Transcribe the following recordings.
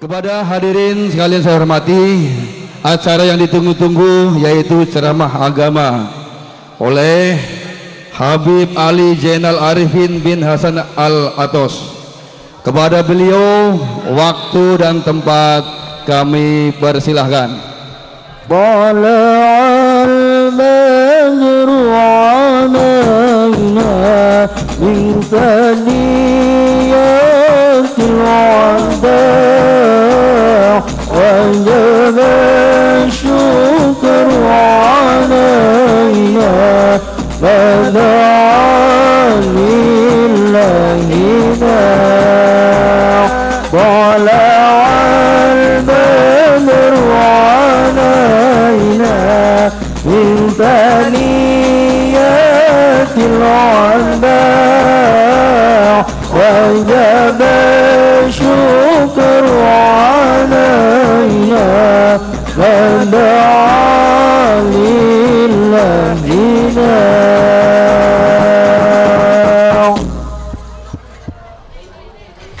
Kepada hadirin sekalian saya hormati, acara yang ditunggu-tunggu yaitu ceramah agama oleh Habib Ali Zainal Arifin bin Hasan Al-Atos. Kepada beliau waktu dan tempat kami persilahkan. Tala'al badru alaina min thaniyatil wada' wajaba syukru alaina bad'a lillahina tala'al badru alaina min thaniyatil wada' wajaba syukru alaina bad'a lillahina.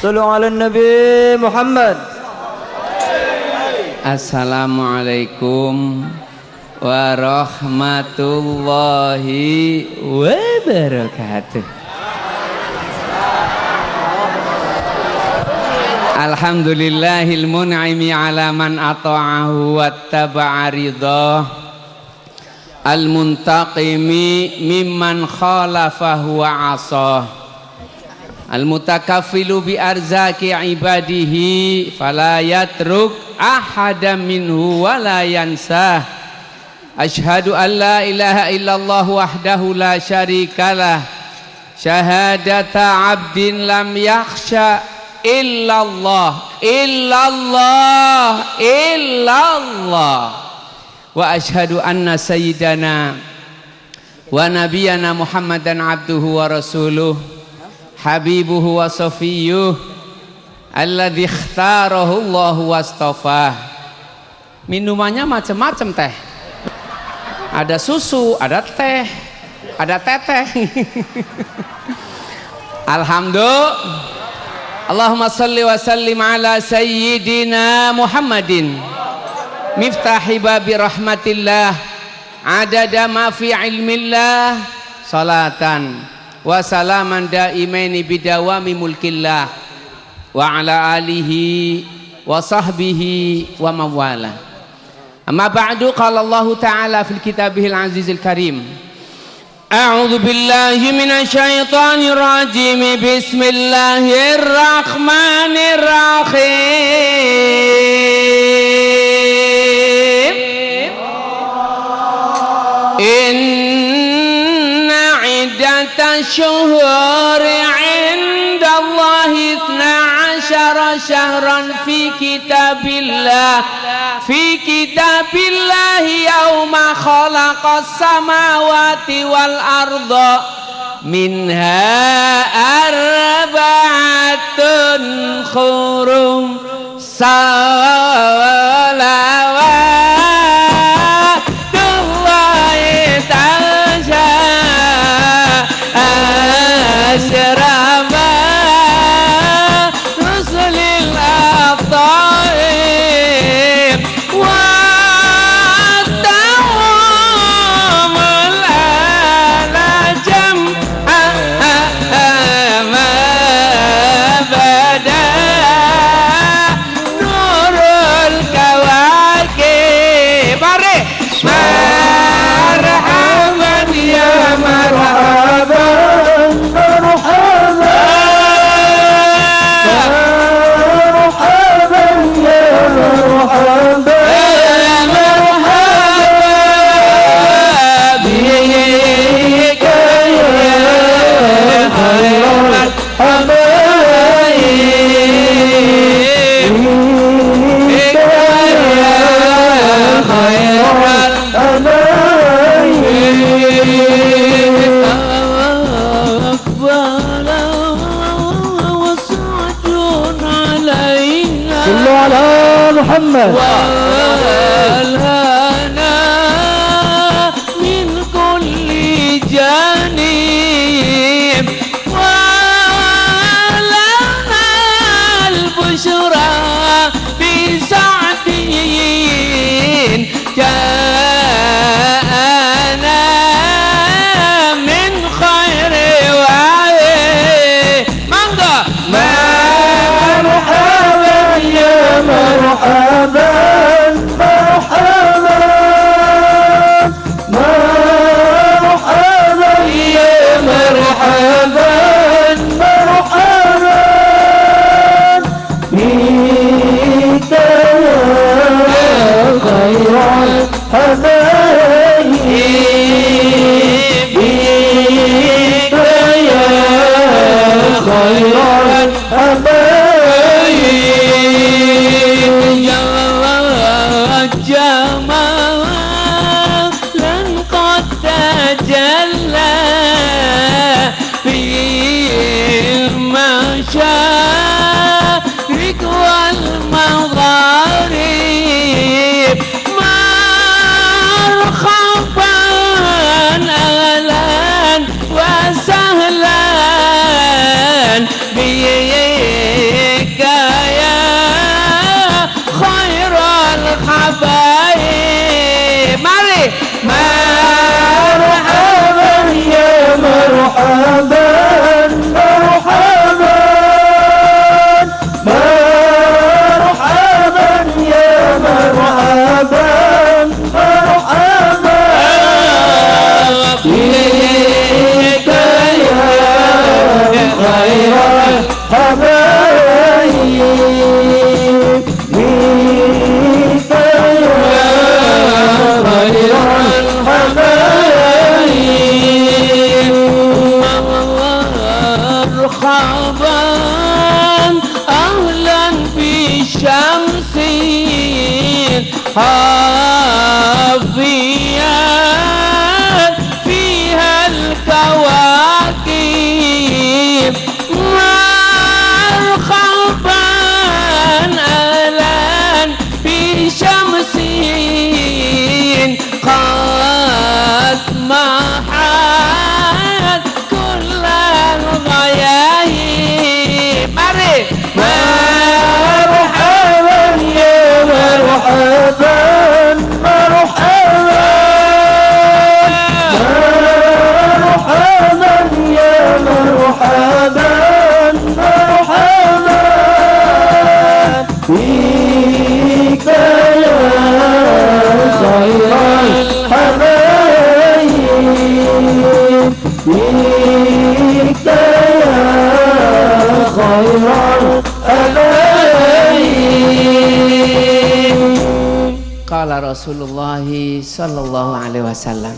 Sallu ala Nabi Muhammad. Assalamualaikum warahmatullahi wabarakatuh. Alhamdulillahil mun'imi ala man ata'ahu wattaba'a ridhah, al muntaqimi mimman khalafahu wa asah, al mutakaffilu bi arzaki ibadihi fala yatruk ahadam minhu wa la yansah. Ashhadu an la ilaha illallah wahdahu la syarikalah, syahadata abdin lam yakhsha illallah illallah illallah. Wa ashhadu anna sayyidana wa nabiyana Muhammadan abduhu wa rasuluh, habibuhu wa safiyuh, alladzi ikhtarahu Allahu wastafah. Minumannya macam-macam teh. Ada susu, ada teh, ada teteh. Alhamdulillah. Allahumma salli wa sallim ala sayyidina Muhammadin miftahi babi rahmatillah adada ma fi ilmillah salatan wa salaman daimaini bidawami mulkillah wa ala alihi wa sahbihi wa mawala. Amma ba'du, qala Allah ta'ala fil kitabihil azizil karim, a'udzu billahi minasy syaithanir rajim, bismillahirrahmanirrahim. Inna iddatash syuhuri 'indallahi 12 syahran fi kitabillahi yauma khalaqas samawati wal arda minha arba'atun hurum salawatullahi ta'ala asyrama rusulil ataim wa ta'amul alajam bada nurul kawakib. Mari marhaban ya marhaban Muhammad walhana min kulli janib walana al-bushra جاءنا من خير وعي مانجا مرحبا يا مرحبا مرحبا مرحبا يا مرحبا مرحبا بك يا خير الحبايب بك يا خير الحبايب جمالا قد تجلى في المشارق والمغارب مرحبا أهلا وسهلا بك يا خير الحبايب مالي مرحبا يا مرحبا مرحبا مرحبا يا مرحبا مرحبا بك يا خير الحبايب بك يا خير الحبايب مرحبا أهلا بشمس حافية فيها الكواكب مرحبا أهلا بشمس قد محت كل الغيايب ماري مرحبا يا مرحبا مرحبا مرحبا يا مرحبا مرحبا بك يا خير الحبايب بك يا خير الحبايب. Qala Rasulullah sallallahu alaihi wasallam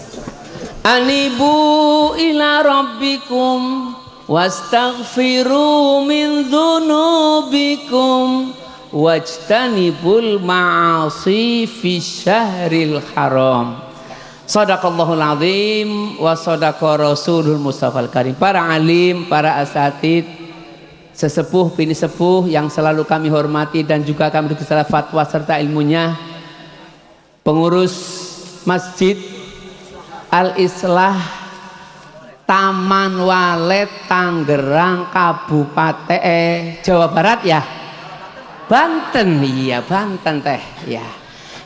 Anibu ila rabbikum wastaghfiru min dhunubikum wajtanibul ma'asi fi syahril haram. Shadaqallahul azim wa sadaqa rasulul mustafal karim. Para alim, para asatid, sesepuh, bini sepuh yang selalu kami hormati dan juga kami bersama fatwa serta ilmunya, pengurus Masjid Al-Islah Taman Walet Tangerang Kabupaten Jawa Barat ya, Banten, iya Banten teh ya,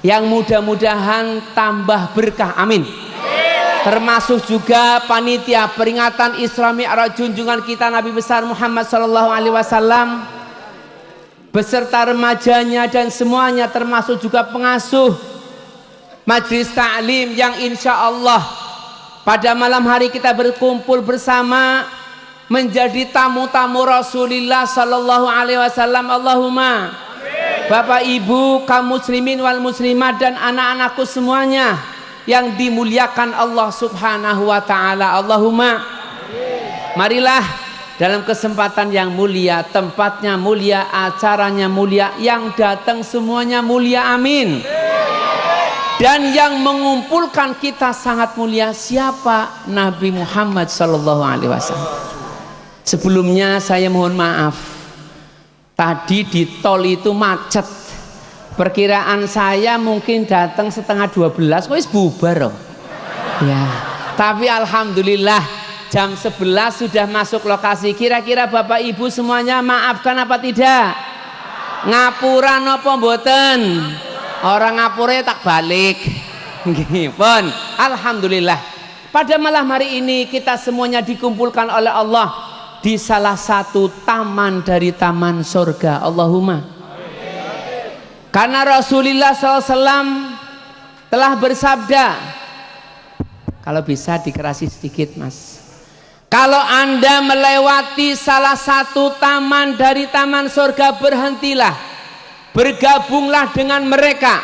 yang mudah-mudahan tambah berkah, amin. Termasuk juga panitia peringatan Isra Mi'raj junjungan kita Nabi besar Muhammad sallallahu alaihi wasallam beserta remajanya dan semuanya, termasuk juga pengasuh Majelis Ta'lim yang insya Allah pada malam hari kita berkumpul bersama menjadi tamu-tamu Rasulullah sallallahu alaihi wasallam. Allahumma Bapak Ibu kaum muslimin wal muslimat dan anak-anakku semuanya yang dimuliakan Allah subhanahu wa ta'ala. Allahumma marilah dalam kesempatan yang mulia, tempatnya mulia, acaranya mulia, yang datang semuanya mulia, amin. Dan yang mengumpulkan kita sangat mulia, siapa? Nabi Muhammad sallallahu alaihi wasallam. Sebelumnya saya mohon maaf, tadi di tol itu macet. Perkiraan saya mungkin datang setengah 12, kok bubar loh. Ya, tapi alhamdulillah jam 11 sudah masuk lokasi. Kira-kira Bapak Ibu semuanya maafkan apa tidak? Ngapura napa mboten? Orang ngapura tak balik. Nggih, pun. Alhamdulillah. Pada malam hari ini kita semuanya dikumpulkan oleh Allah di salah satu taman dari taman surga. Allahumma. Karena Rasulullah SAW telah bersabda, kalau bisa dikerasi sedikit mas, kalau anda melewati salah satu taman dari taman surga, berhentilah, bergabunglah dengan mereka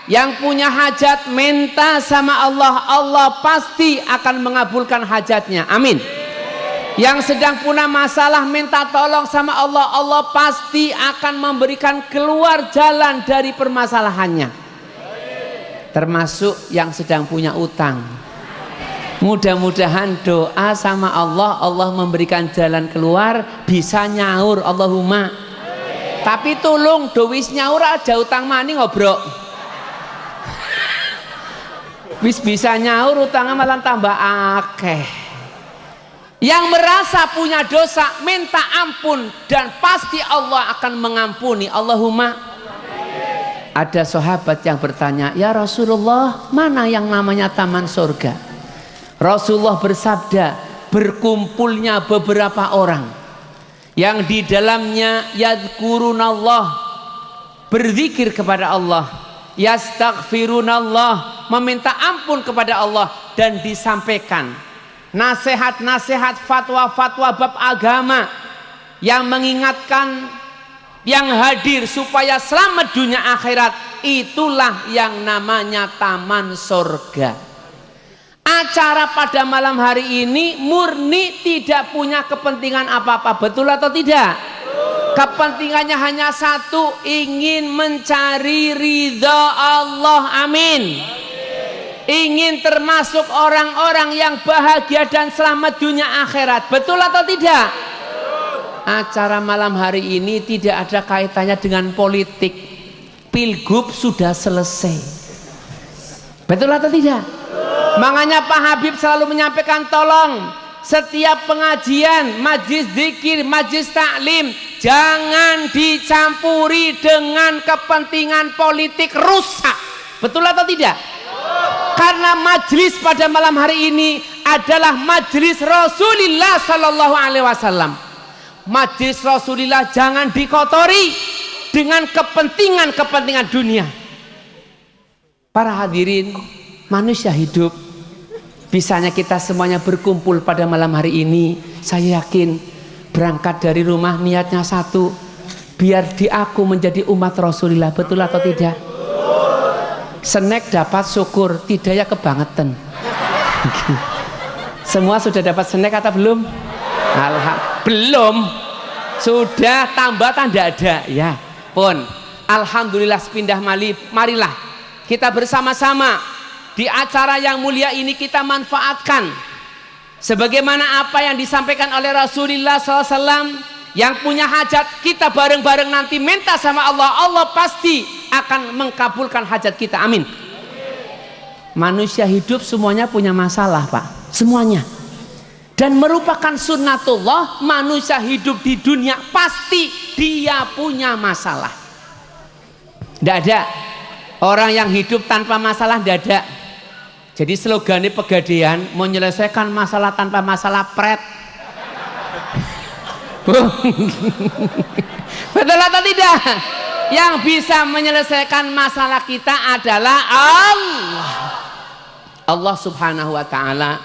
yang punya hajat, minta sama Allah, Allah pasti akan mengabulkan hajatnya, amin. Yang sedang punya masalah, minta tolong sama Allah, Allah pasti akan memberikan keluar jalan dari permasalahannya. Termasuk yang sedang punya utang, mudah-mudahan doa sama Allah, Allah memberikan jalan keluar, bisa nyaur, Allahumma. Tapi tolong dowis nyaur aja utang mani ngobrol. Bisa nyaur utangnya malah tambah akeh. Yang merasa punya dosa minta ampun dan pasti Allah akan mengampuni, Allahumma. Ada sahabat yang bertanya, ya Rasulullah, mana yang namanya taman surga? Rasulullah bersabda, berkumpulnya beberapa orang yang di dalamnya yadhkurunallah, berzikir kepada Allah, yastaghfirunallah, meminta ampun kepada Allah, dan disampaikan nasihat-nasihat, fatwa-fatwa bab agama yang mengingatkan yang hadir supaya selamat dunia akhirat. Itulah yang namanya taman surga. Acara pada malam hari ini murni tidak punya kepentingan apa-apa, betul atau tidak? Kepentingannya hanya satu, ingin mencari ridha Allah, amin. Ingin termasuk orang-orang yang bahagia dan selamat dunia akhirat, betul atau tidak? Acara malam hari ini tidak ada kaitannya dengan politik. Pilgub sudah selesai, betul atau tidak? Makanya Pak Habib selalu menyampaikan, tolong setiap pengajian, majlis zikir, majlis taklim, jangan dicampuri dengan kepentingan politik, rusak, betul atau tidak? Karena majlis pada malam hari ini adalah majlis Rasulullah Sallallahu Alaihi Wasallam. Majlis Rasulullah jangan dikotori dengan kepentingan-kepentingan dunia. Para hadirin, manusia hidup, bisanya kita semuanya berkumpul pada malam hari ini. Saya yakin berangkat dari rumah niatnya satu, biar di aku menjadi umat Rasulullah, betul atau tidak? Snack dapat, syukur, tidak ya kebangetan. Semua sudah dapat snack atau belum? Belum. Sudah, tambah tanda ada ya pun. Alhamdulillah, sepindah marilah kita bersama-sama di acara yang mulia ini kita manfaatkan sebagaimana apa yang disampaikan oleh Rasulullah SAW. Yang punya hajat, kita bareng-bareng nanti minta sama Allah, Allah pasti akan mengkabulkan hajat kita, amin. Manusia hidup semuanya punya masalah Pak, semuanya. Dan merupakan sunnatullah, manusia hidup di dunia pasti dia punya masalah. Tidak ada orang yang hidup tanpa masalah, tidak ada. Jadi slogannya Pegadaian, menyelesaikan masalah tanpa masalah, pret. Betul atau tidak? Yang bisa menyelesaikan masalah kita adalah Allah. Allah Subhanahu wa Ta'ala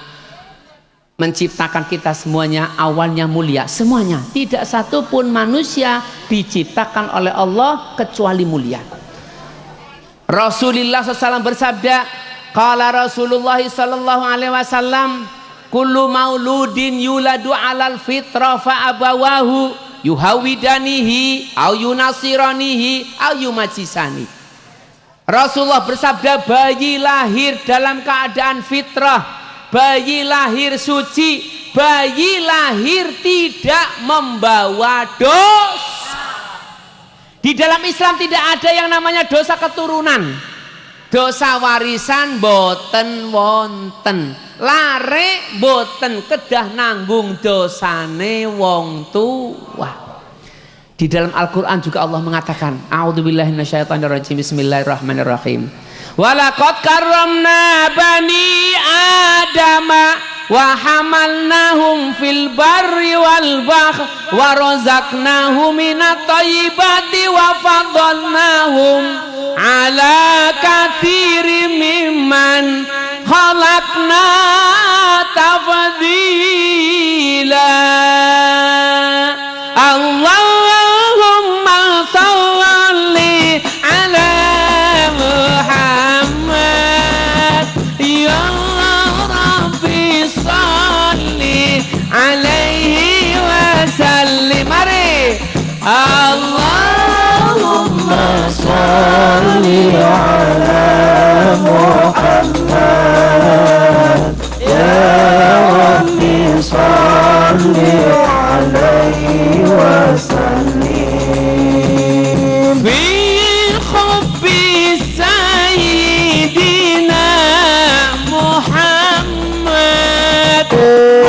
menciptakan kita semuanya awalnya mulia, semuanya. Tidak satu pun manusia diciptakan oleh Allah kecuali mulia. Rasulullah SAW bersabda, qala Rasulullah sallallahu alaihi wasallam, kullu mauludin yuladu alal fitra fa abawahu yuhawidanihi au yunasiranihi au yumajisani. Rasulullah bersabda, bayi lahir dalam keadaan fitrah, bayi lahir suci, bayi lahir tidak membawa dosa. Di dalam Islam tidak ada yang namanya dosa keturunan. Dosa warisan boten wonten, lare boten kedah nanggung dosane wong tua. Di dalam Al-Quran juga Allah mengatakan, a'udzubillahi minasyaitonirrajim, bismillahirrahmanirrahim, Walaqad karramna bani adama wa hamalnahum fil barri wal bahr wa razaqnahum minat thayyibati wa fadalnahum ala katsirin mimman khalaqna tafdila. Allahumma shalli ala Muhammad ya Rabbi shalli alaihi wa sallim. Mari Allahumma shalli ala Muhammad ya Rabbi shalli alaihi wa sallim. fi hubbi sayyidina Muhammad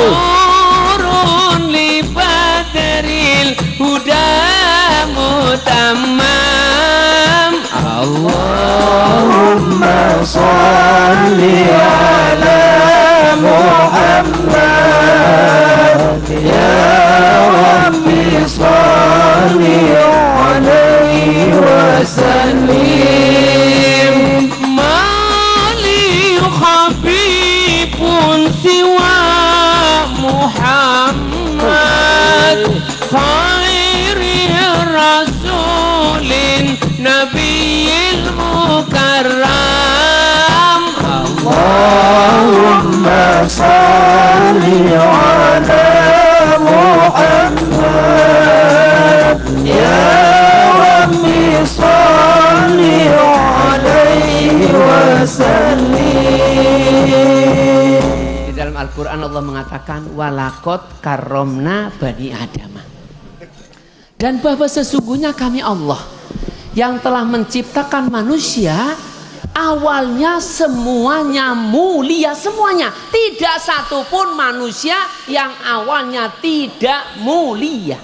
nurun li badril huda mutammam. Allahumma shalli ala Muhammad ya Rabbi shalli alaihi wa sallim. Mali habibun siwa Muhammad khairi rasulin nabiyil mukarram. Allahumma shalli ala Muhammad ya Rabbi shalli alaihi wa sallim. Di dalam Al-Quran Allah mengatakan walaqad karramna bani adama, dan bahwa sesungguhnya kami Allah yang telah menciptakan manusia awalnya semuanya mulia, semuanya, tidak satupun manusia yang awalnya tidak mulia.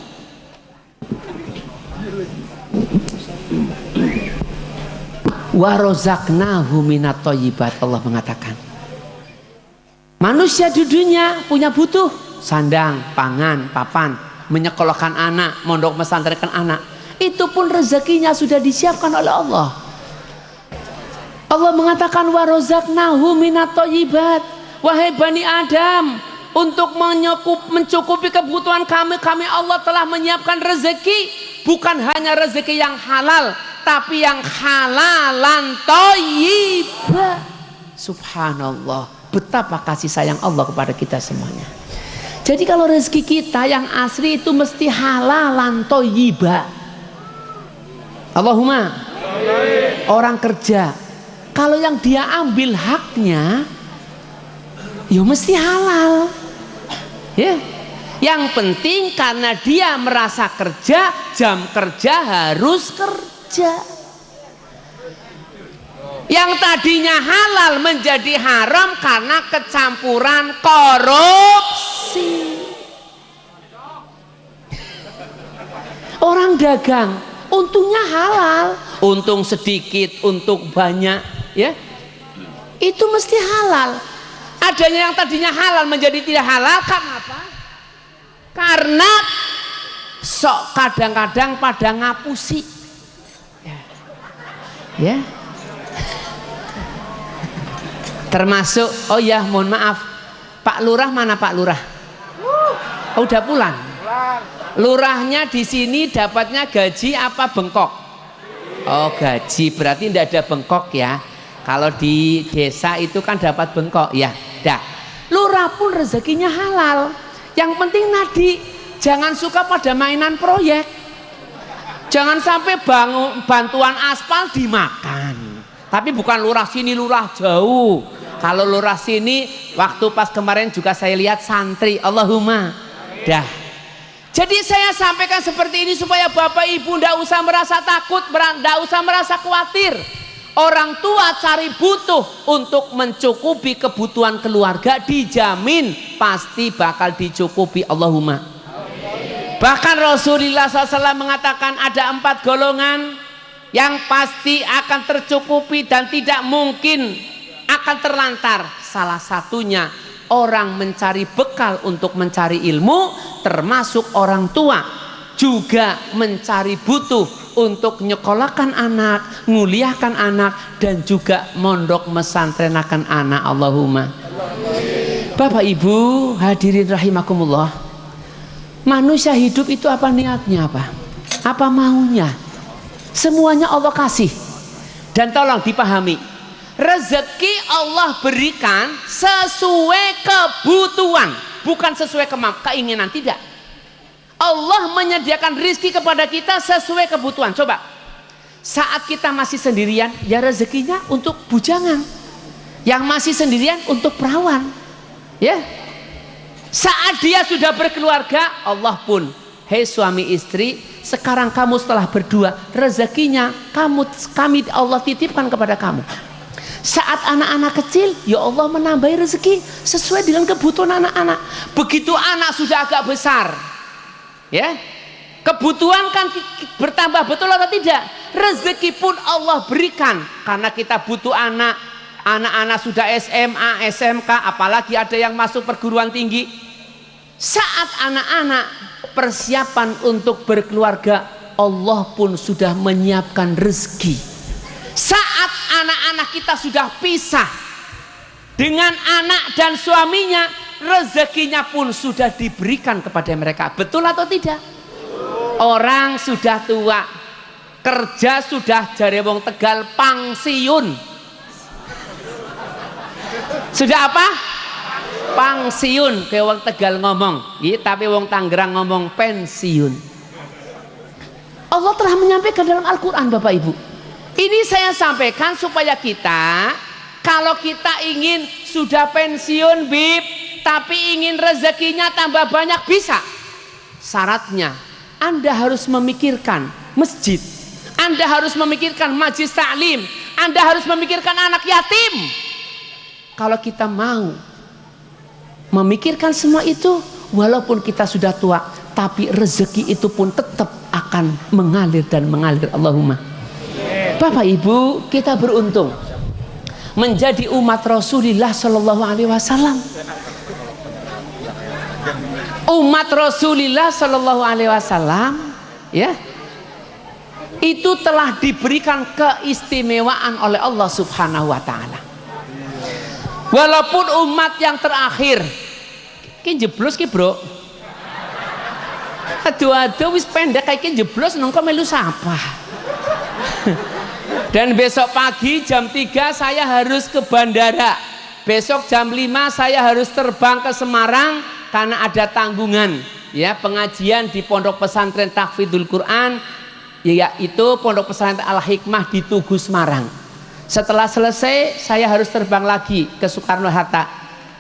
Wa razaqnahu minat thayyibat, Allah mengatakan manusia di dunia punya butuh sandang, pangan, papan, menyekolahkan anak, mondok pesantrenkan anak, itu pun rezekinya sudah disiapkan oleh Allah. Allah mengatakan wa razaqnahu minat thayyibat, wahai bani Adam, untuk mencukupi kebutuhan kami Allah telah menyiapkan rezeki, bukan hanya rezeki yang halal, tapi yang halalan thayyibah. Subhanallah, betapa kasih sayang Allah kepada kita semuanya. Jadi kalau rezeki kita yang asli itu mesti halalan thayyibah. Allahumma. Orang kerja, kalau yang dia ambil haknya, ya mesti halal. Ya. Yang penting karena dia merasa kerja, jam kerja harus kerja. Yang tadinya halal menjadi haram karena kecampuran korupsi. Orang dagang, untungnya halal, untung sedikit, untung banyak, ya. Itu mesti halal. Adanya yang tadinya halal menjadi tidak halal karena apa? Karena sok kadang-kadang pada ngapusi, ya. Termasuk, oh ya mohon maaf, Pak Lurah mana Pak Lurah? Oh, udah pulang. Lurahnya di sini dapatnya gaji apa bengkok? Oh gaji, berarti tidak ada bengkok ya. Kalau di desa itu kan dapat bengkok ya. Dah. Lurah pun rezekinya halal. Yang penting nadi, jangan suka pada mainan proyek. Jangan sampai bantuan aspal dimakan. Tapi bukan lurah sini, lurah jauh. Kalau lurah sini, waktu pas kemarin juga saya lihat santri. Allahumma. Dah. Jadi saya sampaikan seperti ini supaya Bapak Ibu tidak usah merasa takut, tidak usah merasa khawatir. Orang tua cari butuh untuk mencukupi kebutuhan keluarga, dijamin pasti bakal dicukupi. Allahumma. Bahkan Rasulullah SAW mengatakan ada 4 golongan yang pasti akan tercukupi dan tidak mungkin akan terlantar. Salah satunya orang mencari bekal untuk mencari ilmu, termasuk orang tua juga mencari butuh untuk nyekolahkan anak, nguliahkan anak, dan juga mondok mesantrenakan anak. Allahumma. Bapak Ibu hadirin rahimakumullah, manusia hidup itu apa niatnya, apa maunya? Semuanya Allah kasih. Dan tolong dipahami, rezeki Allah berikan sesuai kebutuhan, bukan sesuai keinginan, tidak. Allah menyediakan rizki kepada kita sesuai kebutuhan. Coba, saat kita masih sendirian, ya rezekinya untuk bujangan. Yang masih sendirian untuk perawan. Ya. Saat dia sudah berkeluarga, Allah pun, hei suami istri, sekarang kamu setelah berdua, rezekinya kami Allah titipkan kepada kamu. Saat anak-anak kecil, ya Allah menambahi rezeki sesuai dengan kebutuhan anak-anak. Begitu anak sudah agak besar, ya, kebutuhan kan bertambah, betul atau tidak? Rezeki pun Allah berikan karena kita butuh anak-anak sudah SMA, SMK, apalagi ada yang masuk perguruan tinggi. Saat anak-anak persiapan untuk berkeluarga, Allah pun sudah menyiapkan rezeki. Saat anak-anak kita sudah pisah dengan anak dan suaminya, rezekinya pun sudah diberikan kepada mereka. Betul atau tidak? Orang sudah tua, kerja sudah jare wong Tegal pangsiun. Sudah apa? Pangsiun. Kayak wong Tegal ngomong, tapi wong Tangerang ngomong pensiun. Allah telah menyampaikan dalam Al-Quran, Bapak Ibu. Ini saya sampaikan supaya kita, kalau kita ingin sudah pensiun bib, tapi ingin rezekinya tambah banyak, bisa. Syaratnya Anda harus memikirkan masjid, Anda harus memikirkan majelis taklim, Anda harus memikirkan anak yatim. Kalau kita mau memikirkan semua itu, walaupun kita sudah tua, tapi rezeki itu pun tetap akan mengalir dan mengalir. Allahumma. Bapak Ibu, kita beruntung menjadi umat Rasulullah Shallallahu Alaihi Wasallam. Umat Rasulullah Shallallahu Alaihi Wasallam, ya, itu telah diberikan keistimewaan oleh Allah Subhanahu Wa Taala. Walaupun umat yang terakhir, ki jeblos ki bro, aduh wis pendek kayak jeblos nongko melu sapa. Dan besok pagi jam 3 saya harus ke bandara. Besok jam 5 saya harus terbang ke Semarang karena ada tanggungan, ya, pengajian di Pondok Pesantren Tahfidzul Quran, yaitu Pondok Pesantren Al-Hikmah di Tugu Semarang. Setelah selesai saya harus terbang lagi ke Soekarno-Hatta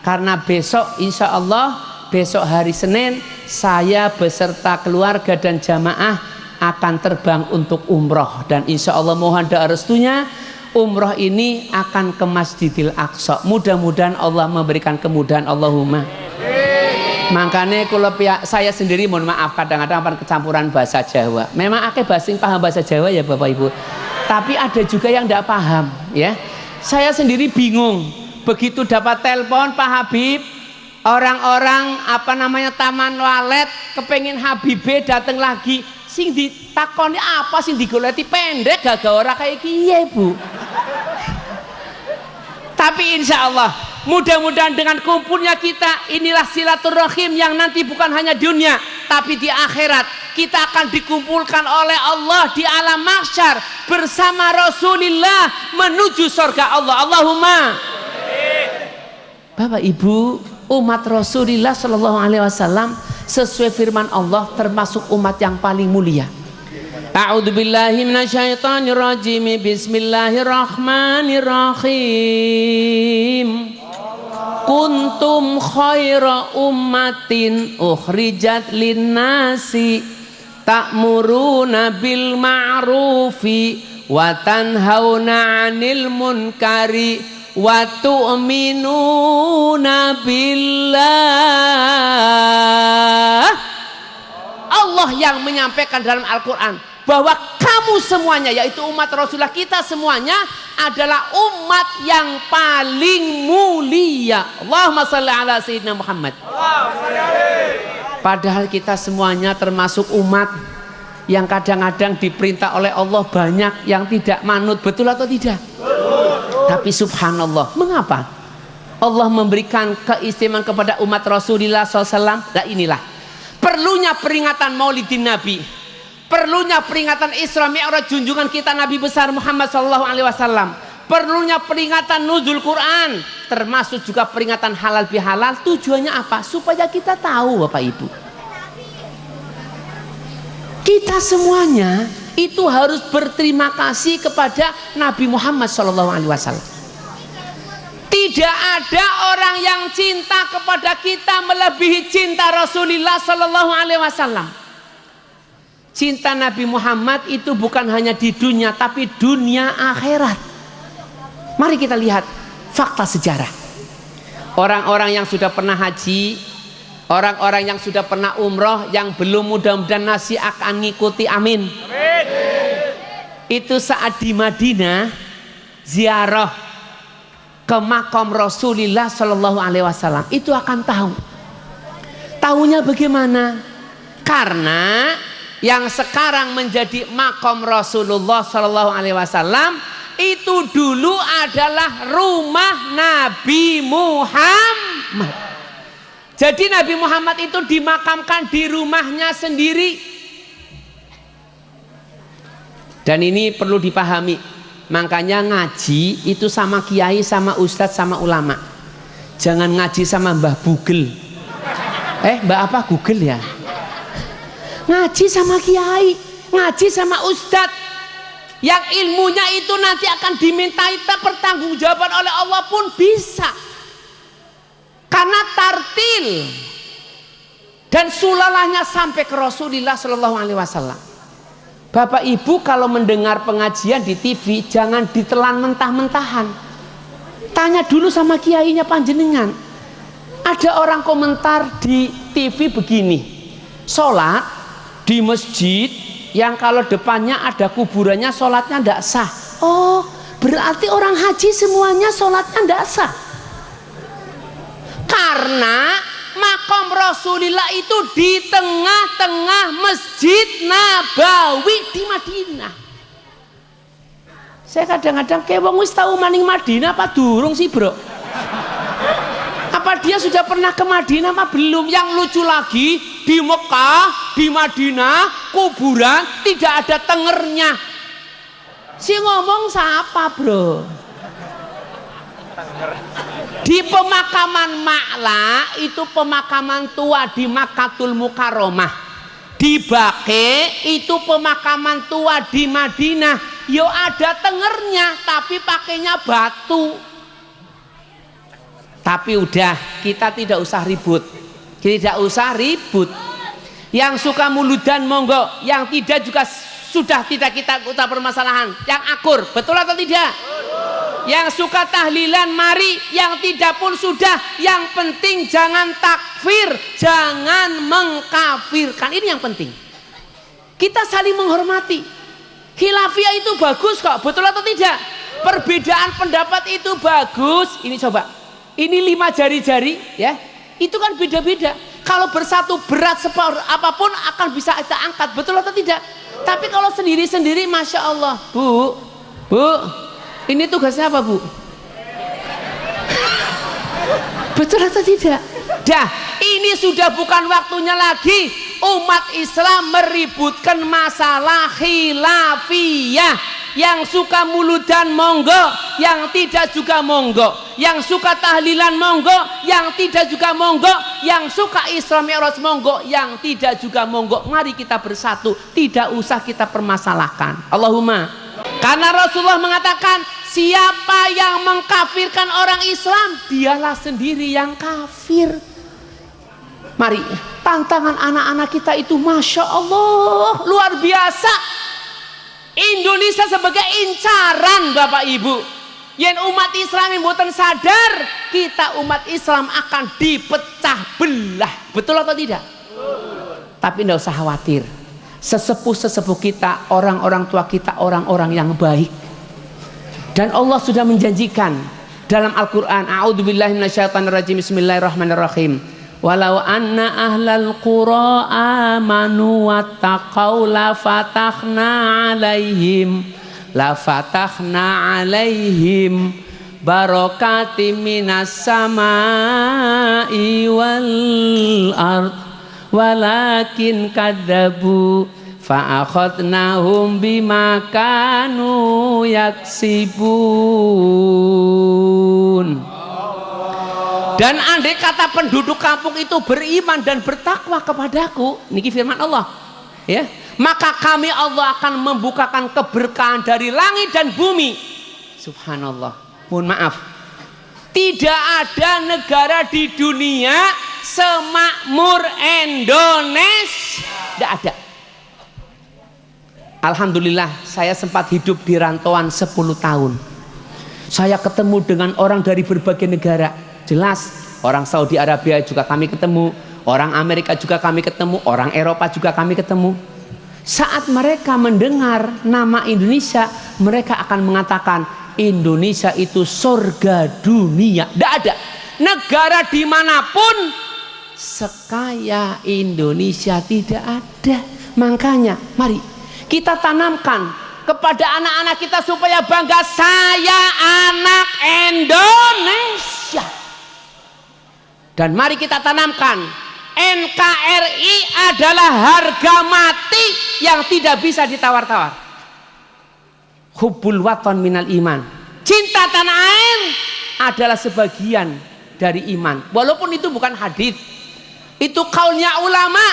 karena besok insya Allah, besok hari Senin, saya beserta keluarga dan jamaah akan terbang untuk umroh. Dan insya Allah mohon doa restunya, umroh ini akan ke Masjidil Aqsa. Mudah-mudahan Allah memberikan kemudahan. Allahumma. Makanya kalau saya sendiri mohon maaf kadang-kadang kecampuran bahasa Jawa. Memang akeh basing paham bahasa Jawa ya Bapak Ibu, tapi ada juga yang tidak paham, ya. Saya sendiri bingung begitu dapat telepon Pak Habib, orang-orang Taman Walet kepengin Habibe datang lagi, sing ditakoni apa, sing digoleti pendek gak ora kayak kiye Bu. Tapi insya Allah mudah-mudahan dengan kumpulnya kita, inilah silaturahim yang nanti bukan hanya di dunia tapi di akhirat kita akan dikumpulkan oleh Allah di alam mahsyar bersama Rasulullah menuju surga Allah. Allahumma. Bapak Ibu, umat Rasulullah Shallallahu Alaihi Wasallam sesuai firman Allah termasuk umat yang paling mulia. A'udzubillahi minasyaitonirrajim. Bismillahirrahmanirrahim. Kuntum khaira ummatin ukhrijat linnasi ta'muruna bil ma'rufi wa tanhauna 'anil munkari wa tu'minuna billah. Allah yang menyampaikan dalam Al-Quran, bahwa kamu semuanya, yaitu umat Rasulullah, kita semuanya adalah umat yang paling mulia. Allahumma shalli ala sayyidina Muhammad. Padahal kita semuanya termasuk umat yang kadang-kadang diperintah oleh Allah banyak yang tidak manut, betul atau tidak? Tapi subhanallah, mengapa Allah memberikan keistimewaan kepada umat Rasulullah SAW? Nah inilah perlunya peringatan Maulidin Nabi, perlunya peringatan Isra Mi'raj junjungan kita Nabi besar Muhammad SAW, perlunya peringatan nuzul Quran, termasuk juga peringatan halal bihalal. Tujuannya apa? Supaya kita tahu, Bapak Ibu, kita semuanya itu harus berterima kasih kepada Nabi Muhammad SAW. Tidak ada orang yang cinta kepada kita melebihi cinta Rasulullah SAW. Cinta Nabi Muhammad itu bukan hanya di dunia, tapi dunia akhirat. Mari kita lihat fakta sejarah. Orang-orang yang sudah pernah haji, orang-orang yang sudah pernah umroh, yang belum mudah-mudahan nasi akan ngikuti, amin. Amin. Itu saat di Madinah ziarah ke makam Rasulullah Shallallahu Alaihi Wasallam, itu akan tahu. Tahunya bagaimana? Karena yang sekarang menjadi makam Rasulullah Shallallahu Alaihi Wasallam itu dulu adalah rumah Nabi Muhammad. Jadi Nabi Muhammad itu dimakamkan di rumahnya sendiri. Dan ini perlu dipahami. Makanya ngaji itu sama kiai, sama ustadz, sama ulama. Jangan ngaji sama Mbah Google. Mbak apa Google ya? Ngaji sama kiai, ngaji sama ustadz, yang ilmunya itu nanti akan dimintai pertanggungjawaban oleh Allah pun bisa. Karena tartil dan sulalahnya sampai ke Rasulullah Shallallahu Alaihi Wasallam. Bapak Ibu kalau mendengar pengajian di TV jangan ditelan mentah-mentahan. Tanya dulu sama kiainya panjenengan. Ada orang komentar di TV begini, sholat di masjid yang kalau depannya ada kuburannya sholatnya tidak sah. Oh, berarti orang haji semuanya sholatnya tidak sah. Karena makam Rasulullah itu di tengah-tengah Masjid Nabawi di Madinah. Saya kadang-kadang kayak wong wis tahu maning Madinah apa durung sih, Bro? Apa dia sudah pernah ke Madinah apa belum? Yang lucu lagi, di Mekah, di Madinah, kuburan tidak ada tengernya. Si ngomong siapa, Bro? Di pemakaman Ma'la itu pemakaman tua di Makkatul Mukarramah. Di Baqi itu pemakaman tua di Madinah. Yo ada tengernya tapi pakainya batu. Tapi udah, kita tidak usah ribut. Tidak usah ribut. Yang suka muludan monggo, yang tidak juga sudah tidak kita permasalahan. Yang akur, betul atau tidak? Yang suka tahlilan mari, yang tidak pun sudah. Yang penting jangan takfir, jangan mengkafirkan. Ini yang penting. Kita saling menghormati. Khilafiyah itu bagus kok, betul atau tidak? Perbedaan pendapat itu bagus. Ini coba, ini 5 jari-jari ya, itu kan beda-beda. Kalau bersatu berat apapun akan bisa kita angkat, betul atau tidak? Tapi kalau sendiri-sendiri, masya Allah. Bu, ini tugasnya apa, Bu? Betul atau tidak? Dah, ini sudah bukan waktunya lagi umat Islam meributkan masalah khilafiyah. Yang suka muludan monggo, yang tidak juga monggo. Yang suka tahlilan monggo, yang tidak juga monggo. Yang suka Isra Mi'raj monggo, yang tidak juga monggo. Mari kita bersatu, tidak usah kita permasalahkan. Allahumma. Karena Rasulullah mengatakan, siapa yang mengkafirkan orang Islam, dialah sendiri yang kafir. Mari, tantangan anak-anak kita itu masya Allah luar biasa. Indonesia sebagai incaran Bapak Ibu. Yang umat Islam yang buatan sadar, kita umat Islam akan dipecah belah. Betul atau tidak? Tapi tidak usah khawatir. sesepuh-sesepuh kita, orang-orang tua kita, orang-orang yang baik. Dan Allah sudah menjanjikan dalam Al-Quran, a'udzubillahi minasyaitonirrajim, bismillahirrahmanirrahim, walau anna ahlal qura amanu wattaqau la fatahna alaihim barakatim minas samai wal ard walakin kadzabu fa akhadnahum bima kanu yaksibun. Dan andai kata penduduk kampung itu beriman dan bertakwa kepadaku, niki firman Allah, ya, maka kami Allah akan membukakan keberkahan dari langit dan bumi. Subhanallah. Mohon maaf, tidak ada negara di dunia semakmur Indonesia. Tidak ada. Alhamdulillah saya sempat hidup di rantauan 10 tahun. Saya ketemu dengan orang dari berbagai negara. Jelas orang Saudi Arabia juga kami ketemu, orang Amerika juga kami ketemu, orang Eropa juga kami ketemu. Saat mereka mendengar nama Indonesia, mereka akan mengatakan Indonesia itu surga dunia. Tidak ada negara dimanapun sekaya Indonesia, tidak ada. Makanya mari kita tanamkan kepada anak-anak kita supaya bangga, saya anak Indonesia. Dan mari kita tanamkan NKRI adalah harga mati yang tidak bisa ditawar-tawar. Hubbul watan minal iman. Cinta tanah air adalah sebagian dari iman. Walaupun itu bukan hadis, itu kaulnya ulama.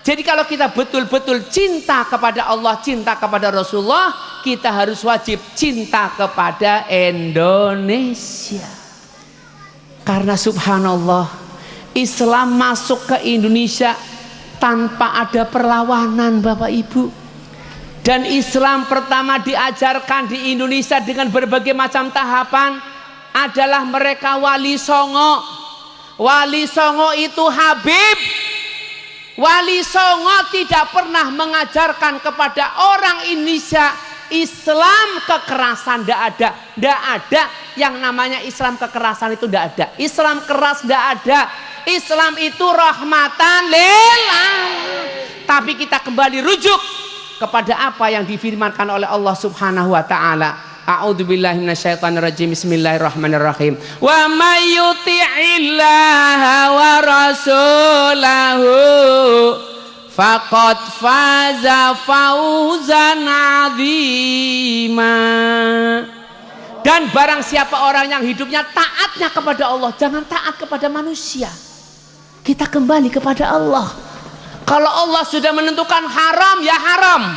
Jadi kalau kita betul-betul cinta kepada Allah, cinta kepada Rasulullah, kita harus wajib cinta kepada Indonesia. Karena subhanallah, Islam masuk ke Indonesia tanpa ada perlawanan, Bapak Ibu. Dan Islam pertama diajarkan di Indonesia dengan berbagai macam tahapan adalah mereka Wali Songo. Wali Songo itu Habib. Wali Songo tidak pernah mengajarkan kepada orang Indonesia Islam kekerasan. Tidak ada. Tidak ada yang namanya Islam kekerasan, itu tidak ada. Islam keras tidak ada. Islam itu rahmatan lil alamin. Tapi kita kembali rujuk kepada apa yang difirmankan oleh Allah Subhanahu wa taala. A'udzubillahi minasyaitonirrajim. Bismillahirrahmanirrahim. Wa may yuti'illaha wa rasulahu faqad faza fawzan 'azima. Dan barang siapa orang yang hidupnya taatnya kepada Allah, jangan taat kepada manusia. Kita kembali kepada Allah. Kalau Allah sudah menentukan haram, ya haram.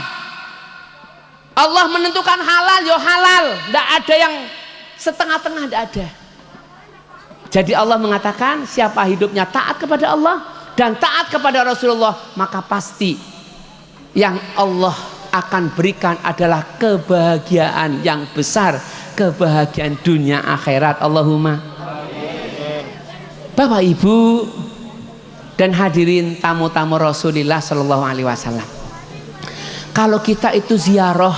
Allah menentukan halal, ya halal. Tidak ada yang setengah-tengah, tidak ada. Jadi Allah mengatakan siapa hidupnya taat kepada Allah dan taat kepada Rasulullah, maka pasti yang Allah akan berikan adalah kebahagiaan yang besar, kebahagiaan dunia akhirat. Allahumma. Bapak Ibu dan hadirin tamu-tamu Rasulullah Shallallahu Alaihi Wasallam, kalau kita itu ziarah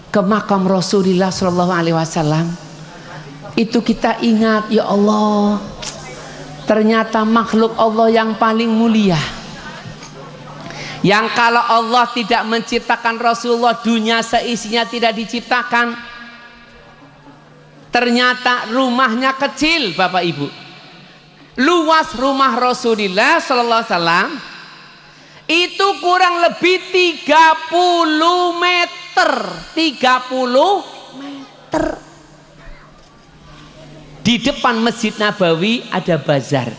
ke makam Rasulullah Shallallahu Alaihi Wasallam, itu kita ingat, ya Allah, ternyata makhluk Allah yang paling mulia, yang kalau Allah tidak menciptakan Rasulullah, dunia seisinya tidak diciptakan. Ternyata rumahnya kecil, Bapak Ibu. Luas rumah Rasulullah Sallallahu Alaihi Wasallam itu kurang lebih 30 meter. 30 meter. Di depan Masjid Nabawi ada bazar.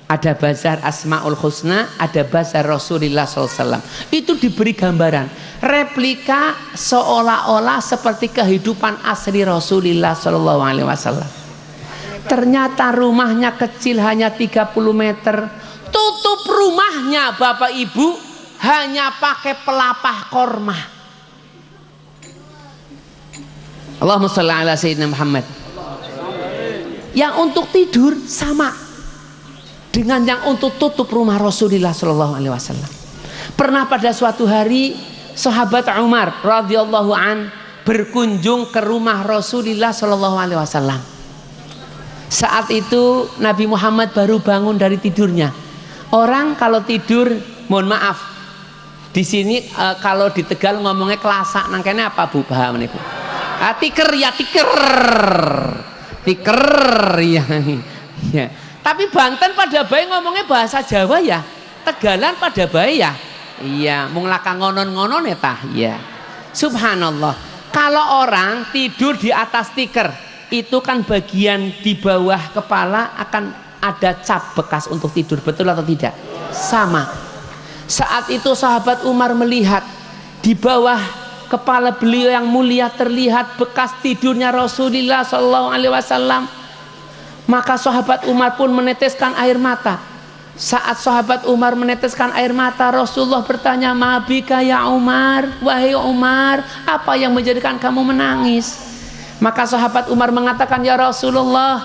Ada bazar Asmaul Husna, ada bazar Rasulullah SAW. Itu diberi gambaran replika seolah-olah seperti kehidupan asli Rasulullah SAW. Ternyata rumahnya kecil, hanya 30 meter. Tutup rumahnya Bapak Ibu hanya pakai pelapah korma. Allahumma sholli ala sayyidina Muhammad. Yang untuk tidur sama dengan yang untuk tutup rumah Rasulullah Sallallahu Alaihi Wasallam. Pernah pada suatu hari sahabat Umar radhiyallahu an berkunjung ke rumah Rasulullah sallallahu alaihi wasallam. Saat itu Nabi Muhammad baru bangun dari tidurnya. Orang kalau tidur, mohon maaf, di sini kalau di Tegal ngomongnya kelasak, nangkene apa Bu? Paham nih Bu? Tiker ya, tiker ya. Ya. Tapi Banten pada bayi ngomongnya bahasa Jawa ya, Tegalan pada bayi ya. Iya, mung lakang ngonon-ngonon ya tah. Iya. Subhanallah. Kalau orang tidur di atas tikar, itu kan bagian di bawah kepala akan ada cap bekas untuk tidur, betul atau tidak? Sama. Saat itu sahabat Umar melihat di bawah kepala beliau yang mulia terlihat bekas tidurnya Rasulullah sallallahu alaihi wasallam. Maka sahabat Umar pun meneteskan air mata. Saat sahabat Umar meneteskan air mata, Rasulullah bertanya, "Mabika ya Umar, wahai Umar, apa yang menjadikan kamu menangis?" Maka sahabat Umar mengatakan, "Ya Rasulullah,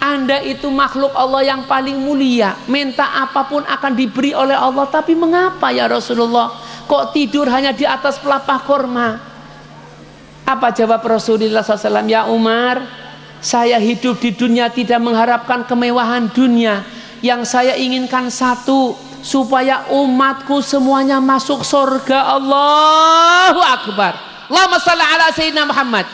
Anda itu makhluk Allah yang paling mulia, minta apapun akan diberi oleh Allah, tapi mengapa ya Rasulullah kok tidur hanya di atas pelepah korma?" Apa jawab Rasulullah SAW? "Ya Umar, saya hidup di dunia tidak mengharapkan kemewahan dunia. Yang saya inginkan satu, supaya umatku semuanya masuk surga." Allahu Akbar. Allahumma shalli ala Sayyidina Muhammad.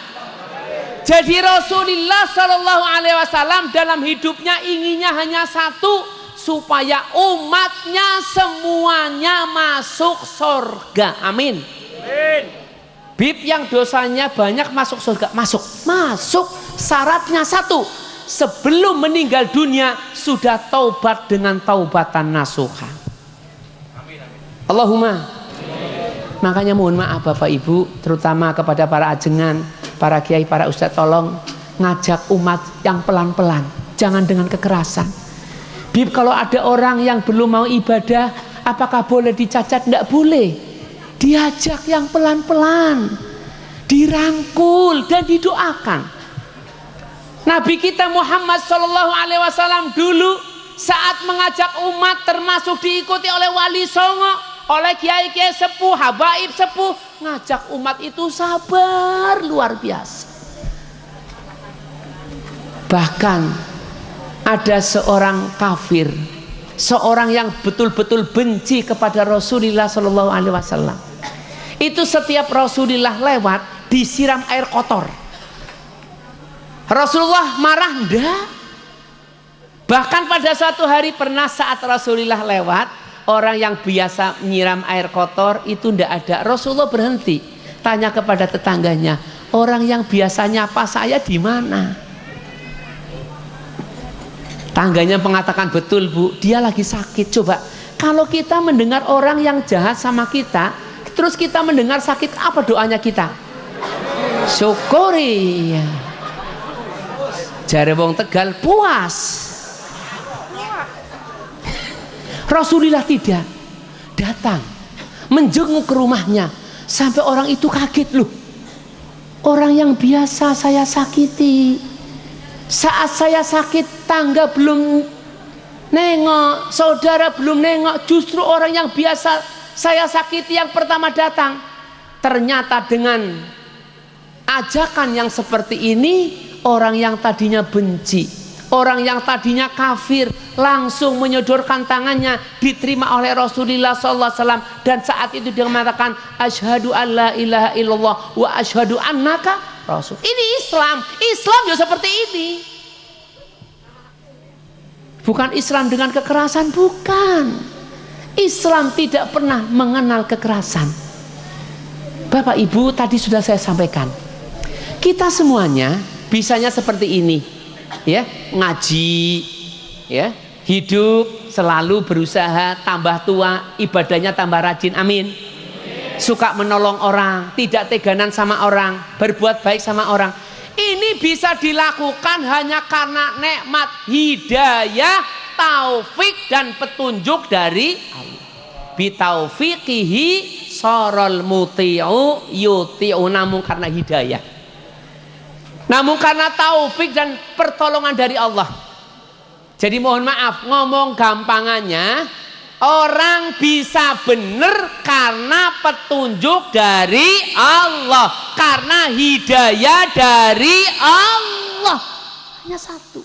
Jadi Rasulullah Sallallahu Alaihi Wasallam dalam hidupnya inginnya hanya satu, supaya umatnya semuanya masuk surga. Amin. Bib yang dosanya banyak masuk surga, masuk. Syaratnya satu, sebelum meninggal dunia sudah taubat dengan taubatan nasuha. Allahumma. Makanya mohon maaf Bapak Ibu, terutama kepada para ajengan, para kiai, para ustadz, tolong ngajak umat yang pelan-pelan, jangan dengan kekerasan. Bib, kalau ada orang yang belum mau ibadah, apakah boleh dicacat? Tidak boleh. Diajak yang pelan-pelan, dirangkul dan didoakan. Nabi kita Muhammad Sallallahu Alaihi Wasallam dulu saat mengajak umat, termasuk diikuti oleh wali songo, oleh kiai-kiai sepuh, habaib sepuh, ngajak umat itu sabar luar biasa. Bahkan ada seorang kafir, seorang yang betul-betul benci kepada Rasulullah Sallallahu Alaihi Wasallam. Itu setiap Rasulullah lewat disiram air kotor. Rasulullah marah? Enggak. Bahkan pada suatu hari pernah saat Rasulullah lewat, orang yang biasa menyiram air kotor itu enggak ada. Rasulullah berhenti, tanya kepada tetangganya, orang yang biasanya apa saya di mana? Tangganya mengatakan, betul Bu, dia lagi sakit. Coba kalau kita mendengar orang yang jahat sama kita, terus kita mendengar sakit, apa doanya kita? Syukuri. Jare wong Tegal, puas. Rasulullah tidak datang menjenguk ke rumahnya sampai orang itu kaget, loh, orang yang biasa saya sakiti, saat saya sakit tangga belum nengok, saudara belum nengok, justru orang yang biasa saya sakiti yang pertama datang. Ternyata dengan ajakan yang seperti ini, orang yang tadinya benci, orang yang tadinya kafir, langsung menyodorkan tangannya, diterima oleh Rasulullah SAW. Dan saat itu dia mengatakan, asyhadu an la ilaha illallah wa asyhadu annaka rasul. Ini Islam. Islam ya seperti ini. Bukan Islam dengan kekerasan, bukan. Islam tidak pernah mengenal kekerasan. Bapak Ibu, tadi sudah saya sampaikan, kita semuanya bisanya seperti ini, ya, ngaji, ya, hidup selalu berusaha tambah tua, ibadahnya tambah rajin, amin. Suka menolong orang, tidak teganan sama orang, berbuat baik sama orang. Ini bisa dilakukan hanya karena nikmat hidayah, taufik dan petunjuk dari Allah. Bitaufiqihi sorol muti'u yuti'u, namun karena hidayah, namun karena taufik dan pertolongan dari Allah. Jadi mohon maaf, ngomong gampangannya, Orang bisa benar karena petunjuk dari Allah, karena hidayah dari Allah. Hanya satu.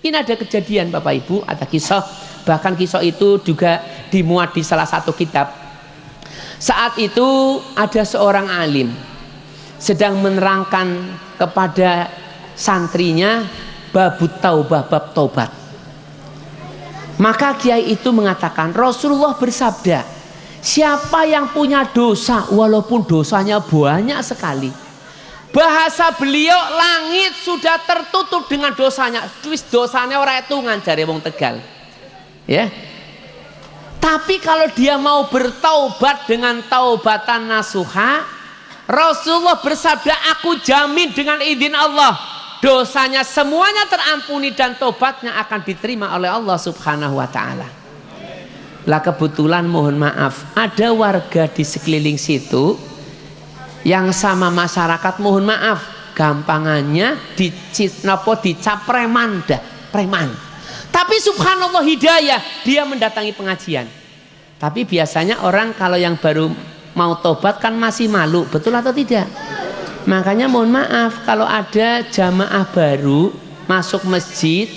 Ini ada kejadian Bapak Ibu, ada kisah, bahkan kisah itu juga dimuat di salah satu kitab. Saat itu ada seorang alim sedang menerangkan kepada santrinya babut taubah, bab taubat. Maka kiai itu mengatakan, Rasulullah bersabda, siapa yang punya dosa walaupun dosanya banyak sekali, bahasa beliau, langit sudah tertutup dengan dosanya, wis dosanya ora etungan jare wong Tegal, ya. Tapi kalau dia mau bertaubat dengan taubatan nasuha, Rasulullah bersabda, aku jamin dengan izin Allah, dosanya semuanya terampuni dan tobatnya akan diterima oleh Allah Subhanahu wa ta'ala. Lah kebetulan mohon maaf, ada warga di sekeliling situ yang sama masyarakat, mohon maaf, gampangannya dicap preman dah, preman. Tapi subhanallah hidayah, dia mendatangi pengajian. Tapi biasanya orang kalau yang baru mau tobat kan masih malu, betul atau tidak? Makanya mohon maaf kalau ada jamaah baru masuk masjid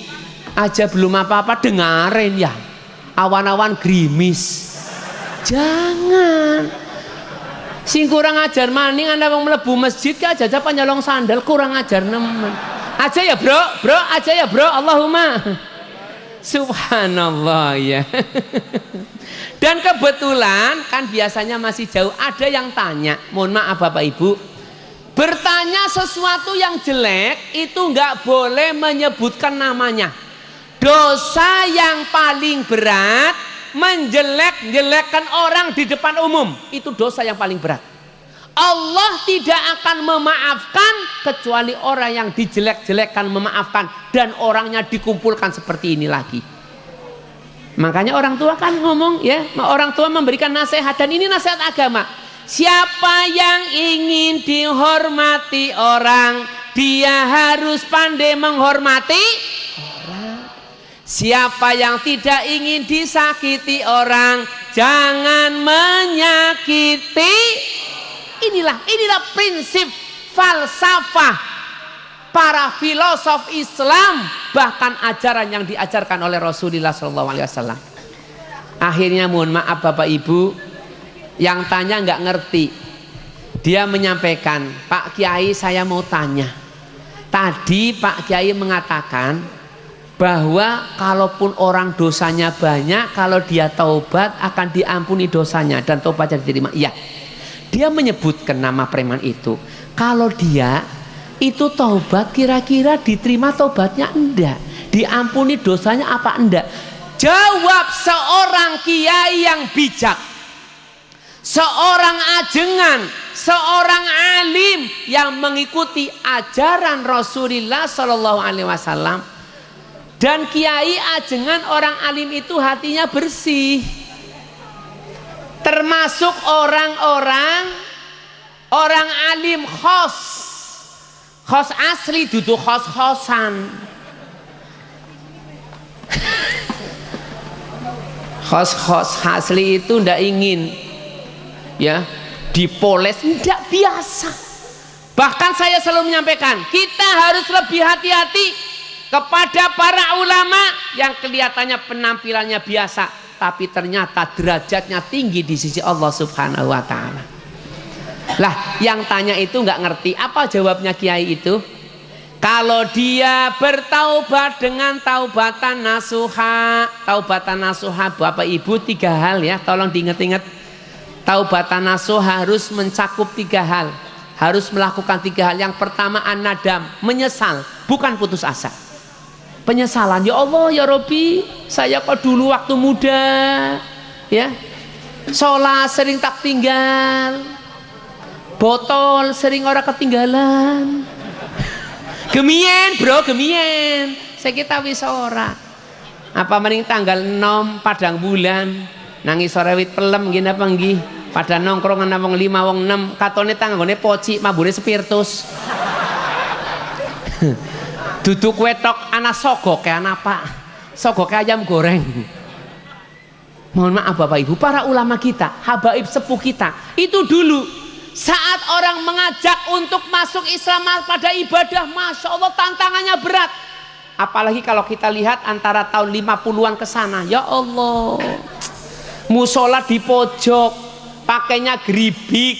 aja belum apa-apa dengarin ya awan-awan gerimis. Jangan. Sing kurang ajar maning anda mau mlebu masjid ke aja nyolong sandal, kurang ajar nemen. Aja ya bro, aja ya bro, Allahumma. Subhanallah ya. Dan kebetulan kan biasanya masih jauh, ada yang tanya, mohon maaf Bapak Ibu, bertanya sesuatu yang jelek itu nggak boleh menyebutkan namanya. Dosa yang paling berat menjelek-jelekkan orang di depan umum, itu dosa yang paling berat. Allah tidak akan memaafkan kecuali orang yang dijelek-jelekkan memaafkan dan orangnya dikumpulkan seperti ini lagi. Makanya orang tua kan ngomong ya, orang tua memberikan nasihat dan ini nasihat agama. Siapa yang ingin dihormati orang, dia harus pandai menghormati orang. Siapa yang tidak ingin disakiti orang, jangan menyakiti. Inilah prinsip falsafah para filosof Islam, bahkan ajaran yang diajarkan oleh Rasulullah SAW. Akhirnya mohon maaf Bapak Ibu, yang tanya nggak ngerti. Dia menyampaikan, Pak Kiai saya mau tanya. Tadi Pak Kiai mengatakan bahwa kalaupun orang dosanya banyak, kalau dia taubat akan diampuni dosanya dan taubatnya diterima. Iya. Dia menyebutkan nama preman itu. Kalau dia itu taubat kira-kira diterima taubatnya enggak? Diampuni dosanya apa enggak? Jawab seorang kiai yang bijak, seorang ajengan, seorang alim yang mengikuti ajaran Rasulullah SAW. Dan kiai ajengan orang alim itu hatinya bersih, termasuk orang alim khos asli, duduk khos-khosan. Khos asli itu ndak ingin ya dipoles, tidak biasa. Bahkan saya selalu menyampaikan, kita harus lebih hati-hati kepada para ulama yang kelihatannya penampilannya biasa, tapi ternyata derajatnya tinggi di sisi Allah Subhanahu wa ta'ala. Lah yang tanya itu nggak ngerti. Apa jawabnya kiai itu? Kalau dia bertaubat dengan taubatan nasuha. Taubatan nasuha Bapak Ibu 3 hal ya, tolong diingat-ingat. Taubatan nasuha harus mencakup 3 hal, harus melakukan 3 hal. Yang pertama an-nadam, menyesal, bukan putus asa. Penyesalan, ya Allah ya Robbi, saya kok dulu waktu muda ya sholat sering tak tinggal, botol sering orang ketinggalan, gemien bro, gemien saya kita wis ora apa mending tanggal 6 padang bulan nangis sore wit pelem gini apa nggih pada nongkrong ana wong 5 wong 6 katone tanggane poci mabure spiritus. Duduk wetok anak sogok kayak anak pak, sogok kayak ayam goreng. Mohon maaf Bapak Ibu, para ulama kita, habaib sepuh kita, itu dulu saat orang mengajak untuk masuk Islam pada ibadah, Masya Allah tantangannya berat. Apalagi kalau kita lihat antara tahun 50-an ke sana, ya Allah, musola di pojok, pakainya geribik,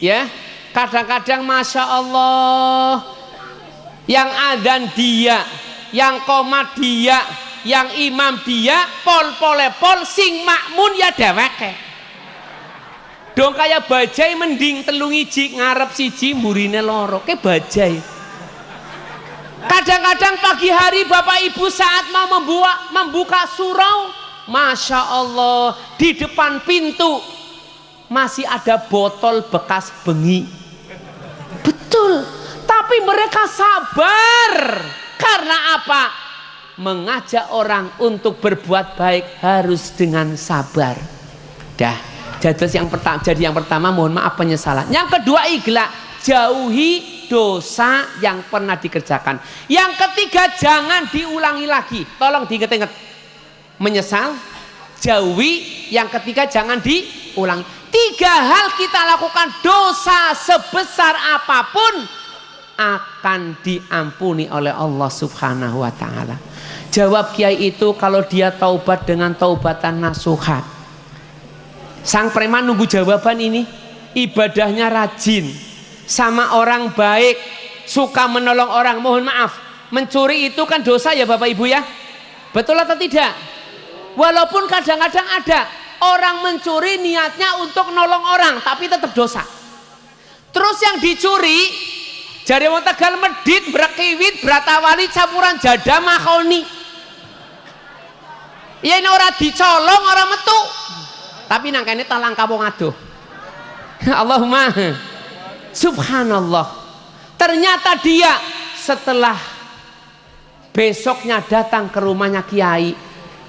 ya. Kadang-kadang Masya Allah, yang adzan dia, yang qomat dia, yang imam dia, pol sing makmun ya dheweke. Dong kaya bajai mending telung iji ngarep siji mburine loro, ke bajai. Kadang-kadang pagi hari Bapak Ibu saat mau membuka surau, Masya Allah, di depan pintu masih ada botol bekas bengi. Betul, tapi mereka sabar. Karena apa? Mengajak orang untuk berbuat baik harus dengan sabar. Jadi yang pertama mohon maaf penyesalan. Yang kedua ikhlas, jauhi dosa yang pernah dikerjakan. Yang ketiga jangan diulangi lagi. Tolong diinget-inget. Menyesal, jauhi. Yang ketiga jangan diulangi. 3 hal kita lakukan, dosa sebesar apapun akan diampuni oleh Allah Subhanahu wa ta'ala. Jawab kiai itu kalau dia taubat dengan taubatan nasuha. Sang preman nunggu jawaban ini. Ibadahnya rajin, sama orang baik, suka menolong orang. Mohon maaf, mencuri itu kan dosa ya Bapak Ibu ya? Betul atau tidak? Walaupun kadang-kadang ada orang mencuri niatnya untuk nolong orang, tapi tetap dosa. Terus yang dicuri jari wong Tegal medit, brekiwit, bratawali campuran jada mahoni. Ya ini orang dicolong, orang metu. Tapi nangkene talang kampung aduh. Allahumma subhanallah. Ternyata dia setelah besoknya datang ke rumahnya kiai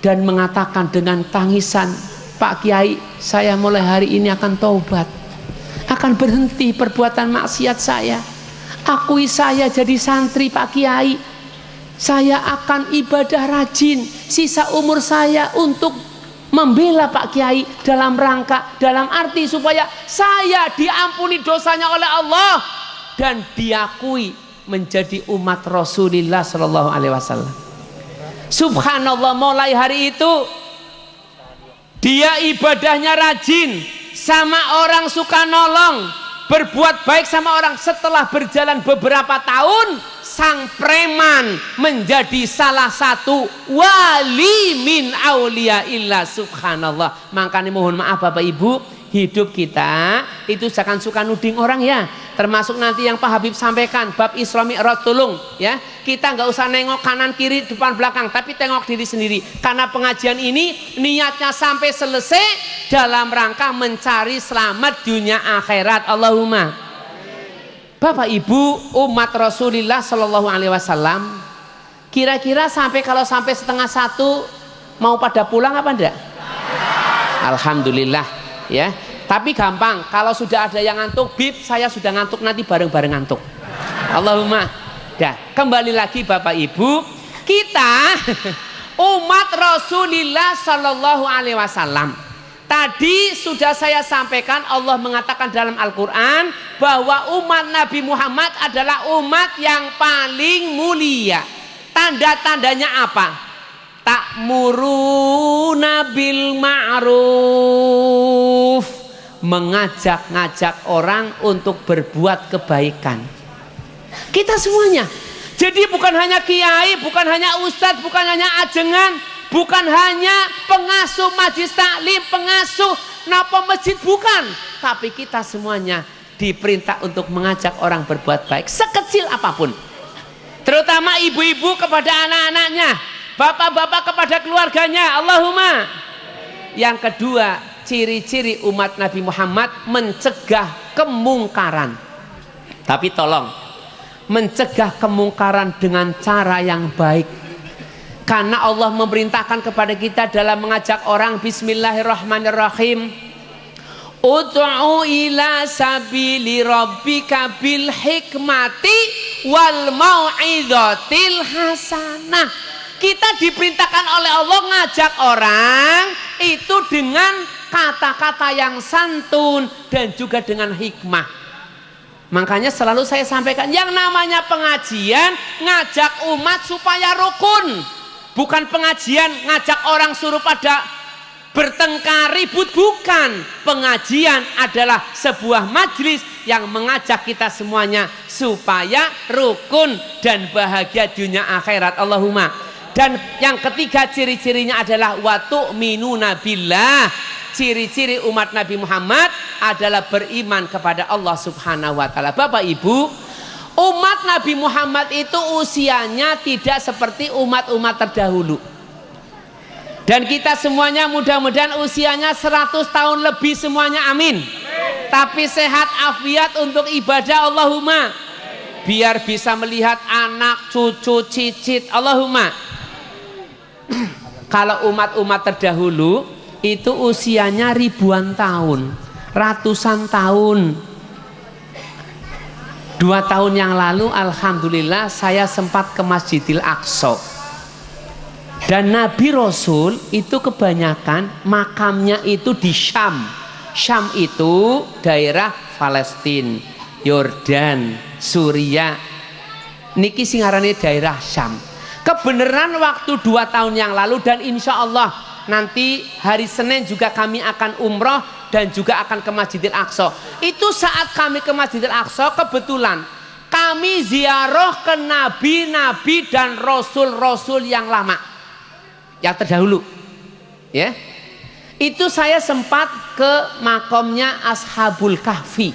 dan mengatakan dengan tangisan, Pak Kiai, saya mulai hari ini akan taubat, akan berhenti perbuatan maksiat saya. Akui saya jadi santri Pak Kiai, saya akan ibadah rajin sisa umur saya untuk membela Pak Kiai dalam arti supaya saya diampuni dosanya oleh Allah dan diakui menjadi umat Rasulullah Shallallahu Alaihi Wasallam. Subhanallah, mulai hari itu dia ibadahnya rajin, sama orang suka nolong, berbuat baik sama orang. Setelah berjalan beberapa tahun, sang preman menjadi salah satu wali min aulia illa subhanallah. Makanya mohon maaf Bapak Ibu, hidup kita itu jangan suka nuding orang ya. Termasuk nanti yang Pak Habib sampaikan bab Isra Mi'raj, tolong ya, kita nggak usah nengok kanan kiri depan belakang, tapi tengok diri sendiri. Karena pengajian ini niatnya sampai selesai dalam rangka mencari selamat dunia akhirat. Allahumma. Bapak Ibu umat Rasulullah Shallallahu Alaihi Wasallam, kira-kira kalau sampai 12:30 mau pada pulang apa enggak? Alhamdulillah ya. Tapi gampang, kalau sudah ada yang ngantuk, bib saya sudah ngantuk, nanti bareng-bareng ngantuk. Allahumma. Kembali lagi Bapak Ibu, kita umat Rasulullah Shallallahu Alaihi Wasallam. Tadi sudah saya sampaikan, Allah mengatakan dalam Al-Quran bahwa umat Nabi Muhammad adalah umat yang paling mulia. Tanda-tandanya apa? Ta'muruna bil ma'ruf, mengajak-ngajak orang untuk berbuat kebaikan. Kita semuanya. Jadi bukan hanya kiai, bukan hanya ustadz, bukan hanya ajengan, bukan hanya pengasuh majlis taklim, pengasuh napa masjid, bukan. Tapi kita semuanya diperintah untuk mengajak orang berbuat baik sekecil apapun. Terutama ibu-ibu kepada anak-anaknya, bapak-bapak kepada keluarganya. Allahumma. Yang kedua, ciri-ciri umat Nabi Muhammad mencegah kemungkaran. Tapi tolong, mencegah kemungkaran dengan cara yang baik. Karena Allah memerintahkan kepada kita dalam mengajak orang, bismillahirrahmanirrahim, ud'u ila sabili rabbika bil hikmati wal mau'izatil hasanah. Kita diperintahkan oleh Allah ngajak orang itu dengan kata-kata yang santun dan juga dengan hikmah. Makanya selalu saya sampaikan yang namanya pengajian ngajak umat supaya rukun, bukan pengajian ngajak orang suruh pada bertengkar ribut, bukan. Pengajian adalah sebuah majlis yang mengajak kita semuanya supaya rukun dan bahagia dunia akhirat. Allahumma. Dan yang ketiga ciri-cirinya adalah wa tu'minuna billah. Ciri-ciri umat Nabi Muhammad adalah beriman kepada Allah Subhanahu wa taala. Bapak Ibu, umat Nabi Muhammad itu usianya tidak seperti umat-umat terdahulu. Dan kita semuanya mudah-mudahan usianya 100 tahun lebih semuanya, amin. Tapi sehat afiat untuk ibadah, Allahumma. Biar bisa melihat anak, cucu, cicit, Allahumma. Kalau umat-umat terdahulu itu usianya ribuan tahun, ratusan tahun. 2 tahun yang lalu alhamdulillah saya sempat ke Masjidil Aqsa. Dan Nabi Rasul itu kebanyakan makamnya itu di Syam. Syam itu daerah Palestina, Yordan, Suriah. Niki singarane daerah Syam. Kebenaran waktu 2 tahun yang lalu dan insya Allah nanti hari Senin juga kami akan umroh dan juga akan ke Masjidil Aqsa. Itu saat kami ke Masjidil Aqsa kebetulan kami ziarah ke nabi-nabi dan rasul-rasul yang lama, yang terdahulu. Ya, itu saya sempat ke makomnya Ashabul Kahfi,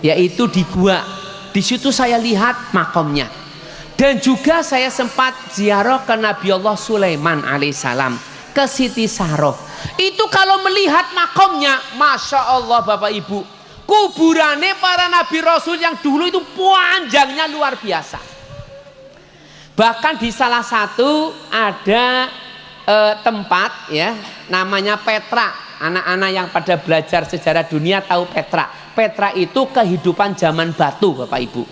yaitu di gua. Di situ saya lihat makomnya. Dan juga saya sempat ziarah ke Nabi Allah Sulaiman alaihissalam, ke Siti Saroh. Itu kalau melihat makomnya, Masya Allah Bapak Ibu, kuburannya para Nabi Rasul yang dulu itu panjangnya luar biasa. Bahkan di salah satu ada tempat ya, namanya Petra. Anak-anak yang pada belajar sejarah dunia tahu Petra. Petra itu kehidupan zaman batu Bapak Ibu.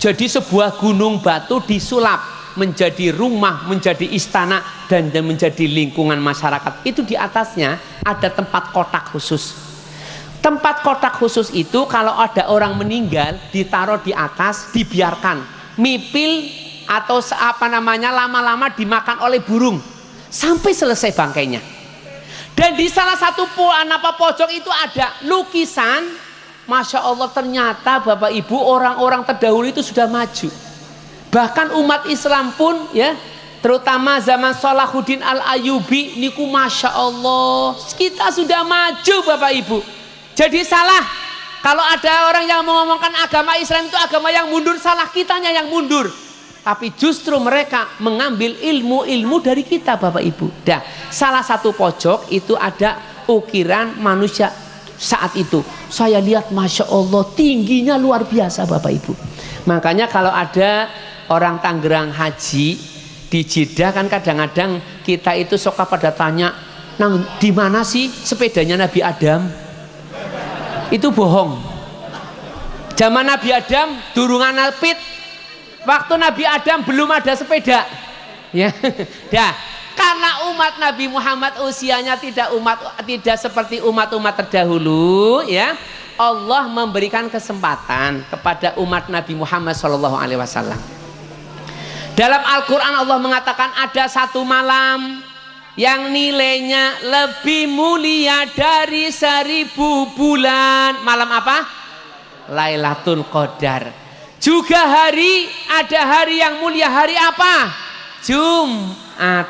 Jadi sebuah gunung batu disulap menjadi rumah, menjadi istana dan menjadi lingkungan masyarakat. Itu di atasnya ada tempat kotak khusus. Tempat kotak khusus itu kalau ada orang meninggal ditaruh di atas, dibiarkan mipil atau apa namanya lama-lama dimakan oleh burung sampai selesai bangkainya. Dan di salah satu pojok itu ada lukisan. Masya Allah, ternyata Bapak Ibu orang-orang terdahulu itu sudah maju. Bahkan umat Islam pun ya, terutama zaman Salahuddin Al-Ayyubi niku Masya Allah kita sudah maju Bapak Ibu. Jadi salah kalau ada orang yang mengomongkan agama Islam itu agama yang mundur, salah kitanya yang mundur. Tapi justru mereka mengambil ilmu-ilmu dari kita Bapak Ibu. Dah, salah satu pojok itu ada ukiran manusia saat itu. Saya lihat Masya Allah tingginya luar biasa Bapak Ibu. Makanya kalau ada orang Tangerang haji di Jeddah kan kadang-kadang kita itu suka pada tanya, nang di mana sih sepedanya Nabi Adam? Itu bohong. Zaman Nabi Adam durungan alpit. Waktu Nabi Adam belum ada sepeda. Ya. Dah, karena umat Nabi Muhammad usianya tidak seperti umat-umat terdahulu, ya. Allah memberikan kesempatan kepada umat Nabi Muhammad SAW. Dalam Al-Quran Allah mengatakan ada satu malam yang nilainya lebih mulia dari 1000 bulan. Malam apa? Lailatul Qadar. Juga ada hari yang mulia, hari apa? Jumat.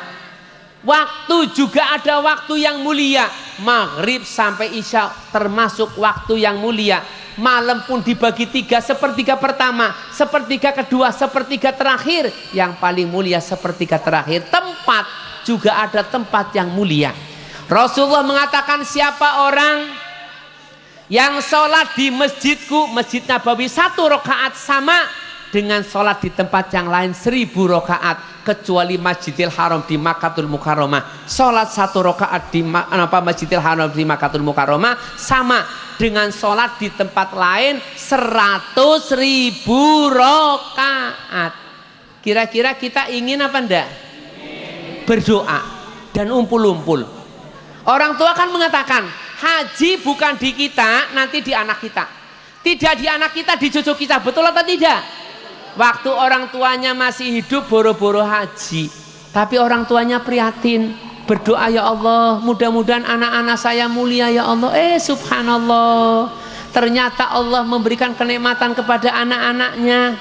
Waktu juga ada waktu yang mulia, maghrib sampai isya termasuk waktu yang mulia. Malam pun dibagi 3, sepertiga pertama, sepertiga kedua, sepertiga terakhir. Yang paling mulia sepertiga terakhir. Tempat juga ada tempat yang mulia. Rasulullah mengatakan siapa orang yang sholat di masjidku, Masjid Nabawi 1 rakaat sama dengan sholat di tempat yang lain 1000 rakaat, kecuali Masjidil Haram di Makkatul Mukarramah. Sholat 1 rakaat di Masjidil Haram di Makkatul Mukarramah sama dengan sholat di tempat lain 100.000 rakaat. Kira-kira kita ingin apa enggak? berdoa dan umpul-umpul. Orang tua kan mengatakan haji bukan di kita, nanti di anak kita. Tidak di anak kita, di cucu kita. Betul atau tidak? Waktu orang tuanya masih hidup boro-boro haji, tapi orang tuanya prihatin, berdoa, ya Allah mudah-mudahan anak-anak saya mulia ya Allah. Subhanallah, ternyata Allah memberikan kenikmatan kepada anak-anaknya.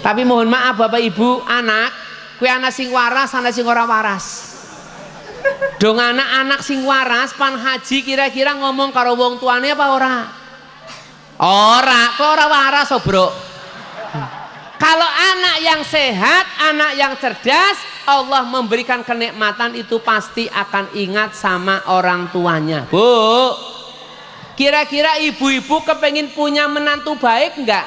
Tapi mohon maaf Bapak Ibu, anak kue anak sing waras, anak sing ora waras. Dong anak-anak sing waras pan haji kira-kira ngomong karo wong tuane apa ora? Ora, kok ora waras oh bro. Kalau anak yang sehat, anak yang cerdas, Allah memberikan kenikmatan itu pasti akan ingat sama orang tuanya. Bu, kira-kira ibu-ibu kepengin punya menantu baik enggak?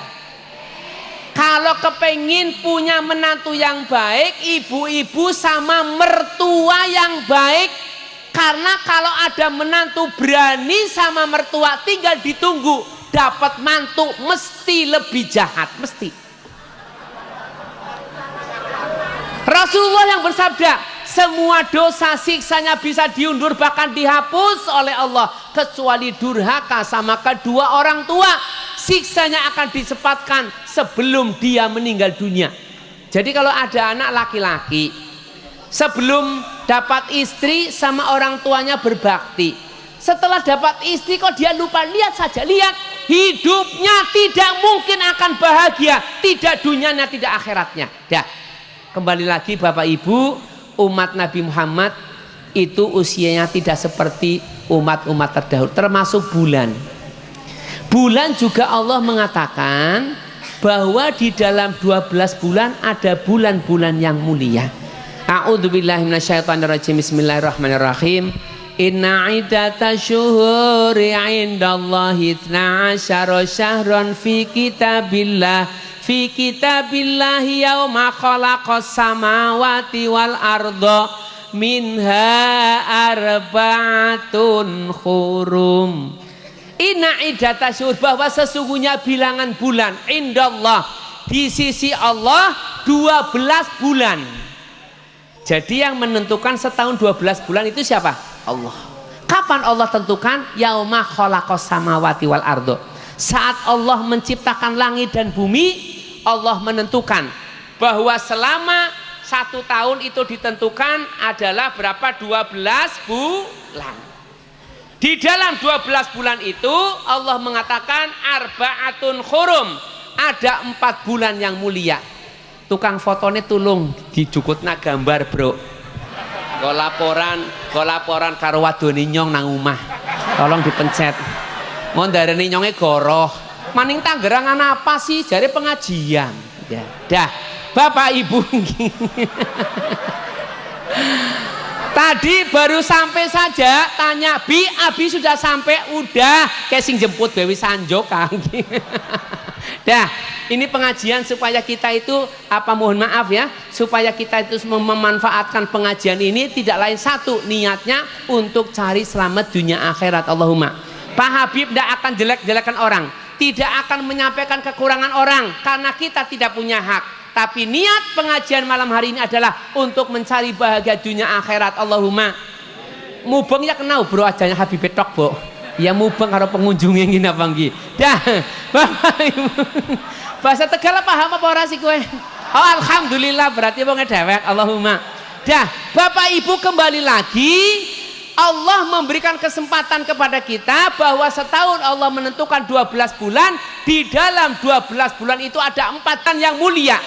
Kalau kepengin punya menantu yang baik, ibu-ibu sama mertua yang baik. Karena kalau ada menantu berani sama mertua, tinggal ditunggu, dapat mantu mesti lebih jahat, mesti. Rasulullah yang bersabda, semua dosa siksanya bisa diundur bahkan dihapus oleh Allah kecuali durhaka sama kedua orang tua. Siksanya akan disepatkan sebelum dia meninggal dunia. Jadi kalau ada anak laki-laki sebelum dapat istri sama orang tuanya berbakti, setelah dapat istri kok dia lupa, lihat saja, lihat hidupnya tidak mungkin akan bahagia, tidak dunianya tidak akhiratnya. Dah, kembali lagi Bapak Ibu, umat Nabi Muhammad itu usianya tidak seperti umat-umat terdahulu, termasuk bulan. Bulan juga Allah mengatakan bahwa di dalam 12 bulan ada bulan-bulan yang mulia. A'udzubillahi minasyaitonirrajim. Bismillahirrahmanirrahim. Inna iddatash syuhuri 'indallahi 12 syahran fi kitabillahi yauma khalaqas samawati wal arda minha arba'atun hurum. Inna iddatasyhur, bahwa sesungguhnya bilangan bulan indallah, di sisi Allah 12 bulan. Jadi yang menentukan setahun 12 bulan itu siapa? Allah. Kapan Allah tentukan? Yauma khalaqas samawati wal ardo. Saat Allah menciptakan langit dan bumi, Allah menentukan bahwa selama 1 tahun itu ditentukan adalah berapa? 12 bulan. Di dalam 12 bulan itu Allah mengatakan arba'atun hurum, ada 4 bulan yang mulia. Tukang fotonya tulung dijukutna gambar bro. Go laporan karo wadone nyong nang omah. Tolong dipencet. Ngondarene nyonge goroh. Maning Tangerang apa sih? Jare pengajian. Ya, dah. Bapak Ibu. Tadi baru sampai saja tanya Abi sudah sampai, udah kayak sing jemput Dewi Sanjo Kang. Dah, ini pengajian supaya kita itu mohon maaf ya, supaya kita itu memanfaatkan pengajian ini tidak lain satu, niatnya untuk cari selamat dunia akhirat. Allahumma. Pak Habib tidak akan jelek-jelekan orang, tidak akan menyampaikan kekurangan orang karena kita tidak punya hak. Tapi niat pengajian malam hari ini adalah untuk mencari bahagia dunia akhirat. Allahumma. Mubeng ya kenal bro ajanya Habib Tok bo. Ya mubeng karo pengunjung yang gini apa nggih. Dah. Bahasa Tegal paham apa ora sih kowe? Oh alhamdulillah, berarti wong dewek. Allahumma. Dah, Bapak Ibu kembali lagi, Allah memberikan kesempatan kepada kita bahwa setahun Allah menentukan 12 bulan. Di dalam 12 bulan itu ada 4 yang mulia.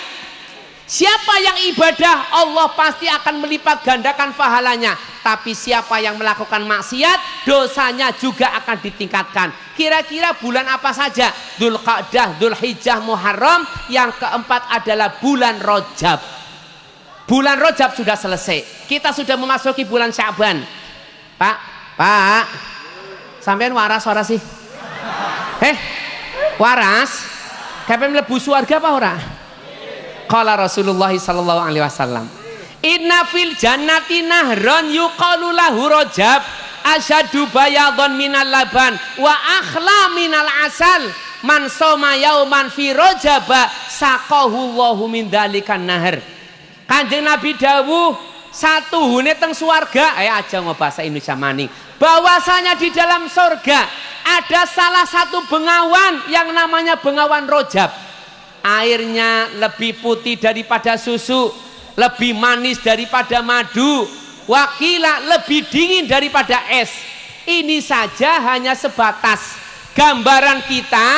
Siapa yang ibadah, Allah pasti akan melipat gandakan pahalanya. Tapi siapa yang melakukan maksiat, dosanya juga akan ditingkatkan. Kira-kira bulan apa saja? Dzulqa'dah, Dzulhijjah, Muharram. Yang keempat adalah bulan Rajab. Bulan Rajab sudah selesai. Kita sudah memasuki bulan Sya'ban. Pak, sampean waras sih? Waras? Kapan mlebu swarga apa ora? Qala Rasulullah sallallahu alaihi wasallam, inna fil jannati nahron yuqalu lahu Rajab asyadu bayadun minal laban wa akhla minal asal man soma yauman fi Rajaba saqahu Allahu min dzalikan nahar. Kanjeng Nabi dawuh satu hune teng swarga, aja ngomong bahasa Indonesia maning. Bahwasanya di dalam surga ada salah satu bengawan yang namanya bengawan Rojab. Airnya lebih putih daripada susu, lebih manis daripada madu, wakila lebih dingin daripada es. Ini saja hanya sebatas gambaran kita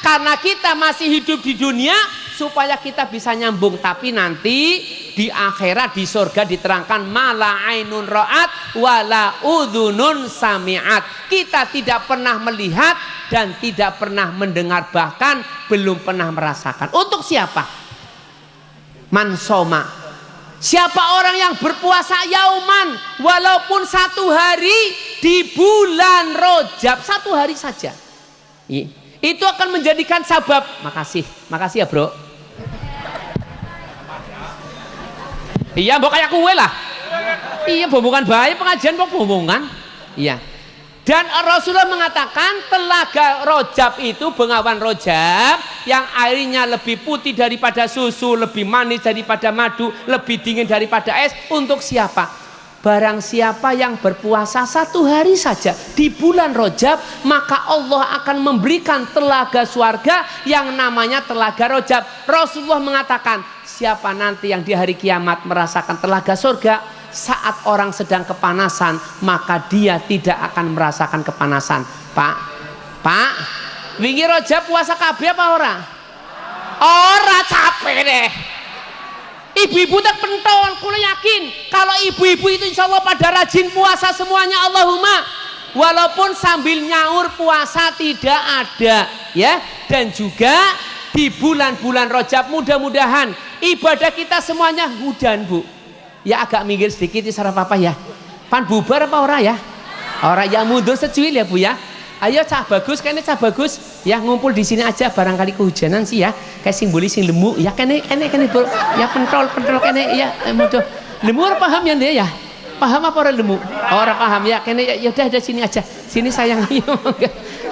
karena kita masih hidup di dunia supaya kita bisa nyambung, tapi nanti di akhirat di surga diterangkan mala ainun ra'at wala udhunun sami'at. Kita tidak pernah melihat dan tidak pernah mendengar, bahkan belum pernah merasakan. Untuk siapa? Mansoma, siapa orang yang berpuasa yauman walaupun satu hari di bulan Rajab, satu hari saja, itu akan menjadikan sabab. Makasih ya bro. Iya, mbok kayak kue lah. Iya, bombongan baik pengajian kok bombongan. Iya. Dan Rasulullah mengatakan telaga Rajab itu bengawan Rajab yang airnya lebih putih daripada susu, lebih manis daripada madu, lebih dingin daripada es. Untuk siapa? Barang siapa yang berpuasa satu hari saja di bulan Rajab, maka Allah akan memberikan telaga surga yang namanya telaga Rajab. Rasulullah mengatakan, siapa nanti yang di hari kiamat merasakan telaga surga saat orang sedang kepanasan, maka dia tidak akan merasakan kepanasan. Pak, wingi Rajab puasa kabeh apa ora? Ora, capek deh. Ibu-ibu tak pentol, kula yakin kalau ibu-ibu itu insya Allah pada rajin puasa semuanya, Allahumma. Walaupun sambil nyaur puasa tidak ada, ya. Dan juga di bulan-bulan Rajab mudah-mudahan ibadah kita semuanya hudan, Bu. Ya agak minggir sedikit saraf apa ya. Pan bubar apa ora ya? Ora ya, mundur secuil ya Bu ya. Ayo cah bagus, kene cah bagus ya, ngumpul di sini aja, barangkali kehujanan sih ya. Kayak simbolis sing lemu ya, kene Bro. Ya pentol kene ya, mudah. Lemu ora paham ya dia ya? Paham apa ora lemu? Ora paham ya, kene ya udah ada sini aja. Sini sayang.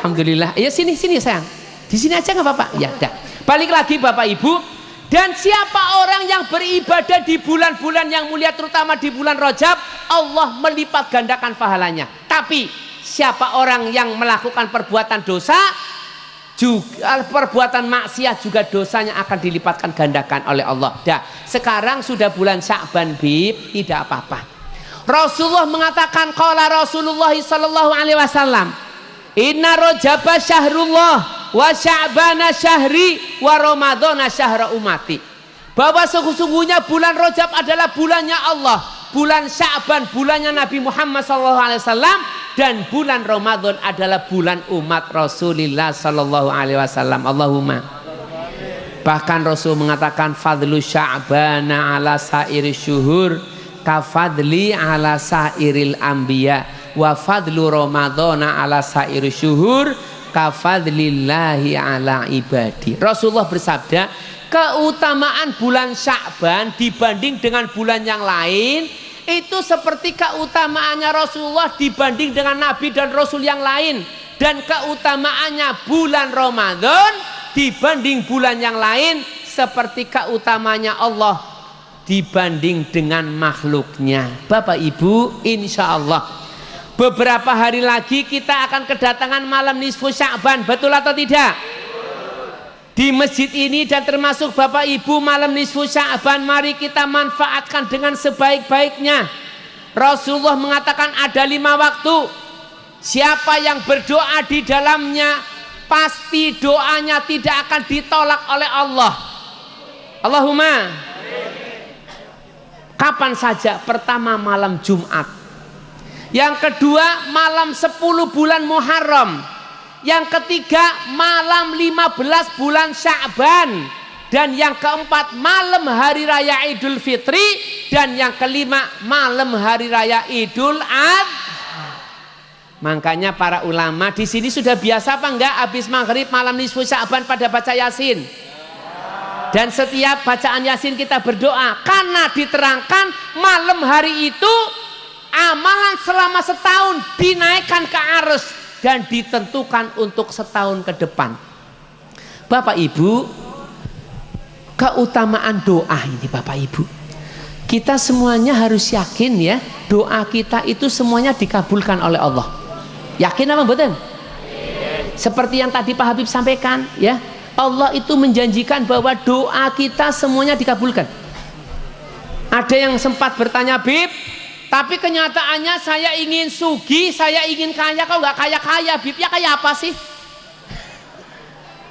Alhamdulillah. Ya sini sayang. Di sini aja enggak apa-apa. Ya udah. Balik lagi Bapak Ibu. Dan siapa orang yang beribadah di bulan-bulan yang mulia, terutama di bulan Rajab, Allah melipat gandakan pahalanya. Tapi siapa orang yang melakukan perbuatan dosa, juga perbuatan maksiat, juga dosanya akan dilipatkan gandakan oleh Allah. Dah, sekarang sudah bulan Sya'ban, Bib, tidak apa-apa. Rasulullah mengatakan, qala Rasulullah sallallahu alaihi wasallam, inna Rajaba syahrullah wa Sya'bana syahri wa Ramadhana syahra umati. Bahwa sesungguhnya bulan Rajab adalah bulannya Allah, bulan Sya'ban bulannya Nabi Muhammad SAW, dan bulan Ramadan adalah bulan umat Rasulullah SAW. Allahumma. Bahkan Rasul mengatakan fadlu Sya'bana ala sairi syuhur kafadli ala sairil anbiya wa fadlu Ramadhana ala sairi syuhur kafadlillahi ala ibadi. Rasulullah bersabda, keutamaan bulan Sya'ban dibanding dengan bulan yang lain itu seperti keutamaannya Rasulullah dibanding dengan Nabi dan Rasul yang lain, dan keutamaannya bulan Ramadan dibanding bulan yang lain seperti keutamaannya Allah dibanding dengan makhluknya. Bapak Ibu, insya Allah beberapa hari lagi kita akan kedatangan malam nisfu Sya'ban, betul atau tidak? Di masjid ini dan termasuk Bapak Ibu, malam nisfu Sya'ban mari kita manfaatkan dengan sebaik-baiknya. Rasulullah mengatakan ada 5 waktu. Siapa yang berdoa di dalamnya pasti doanya tidak akan ditolak oleh Allah. Allahumma. Kapan saja? Pertama malam Jumat. Yang kedua malam 10 bulan Muharram. Yang ketiga malam 15 bulan Sya'ban. Dan yang keempat malam hari raya Idul Fitri. Dan yang kelima malam hari raya Idul Adha. Makanya para ulama di sini sudah biasa apa enggak habis maghrib malam nisfu Sya'ban pada baca Yasin? Dan setiap bacaan Yasin kita berdoa karena diterangkan malam hari itu amalan selama setahun dinaikkan ke arus dan ditentukan untuk setahun ke depan. Bapak Ibu, keutamaan doa ini Bapak Ibu. Kita semuanya harus yakin ya, doa kita itu semuanya dikabulkan oleh Allah. Yakin apa betul? Seperti yang tadi Pak Habib sampaikan ya, Allah itu menjanjikan bahwa doa kita semuanya dikabulkan. Ada yang sempat bertanya, Bib, tapi kenyataannya saya ingin sugih, saya ingin kaya, kok nggak kaya-kaya, Bib? Ya kaya apa sih?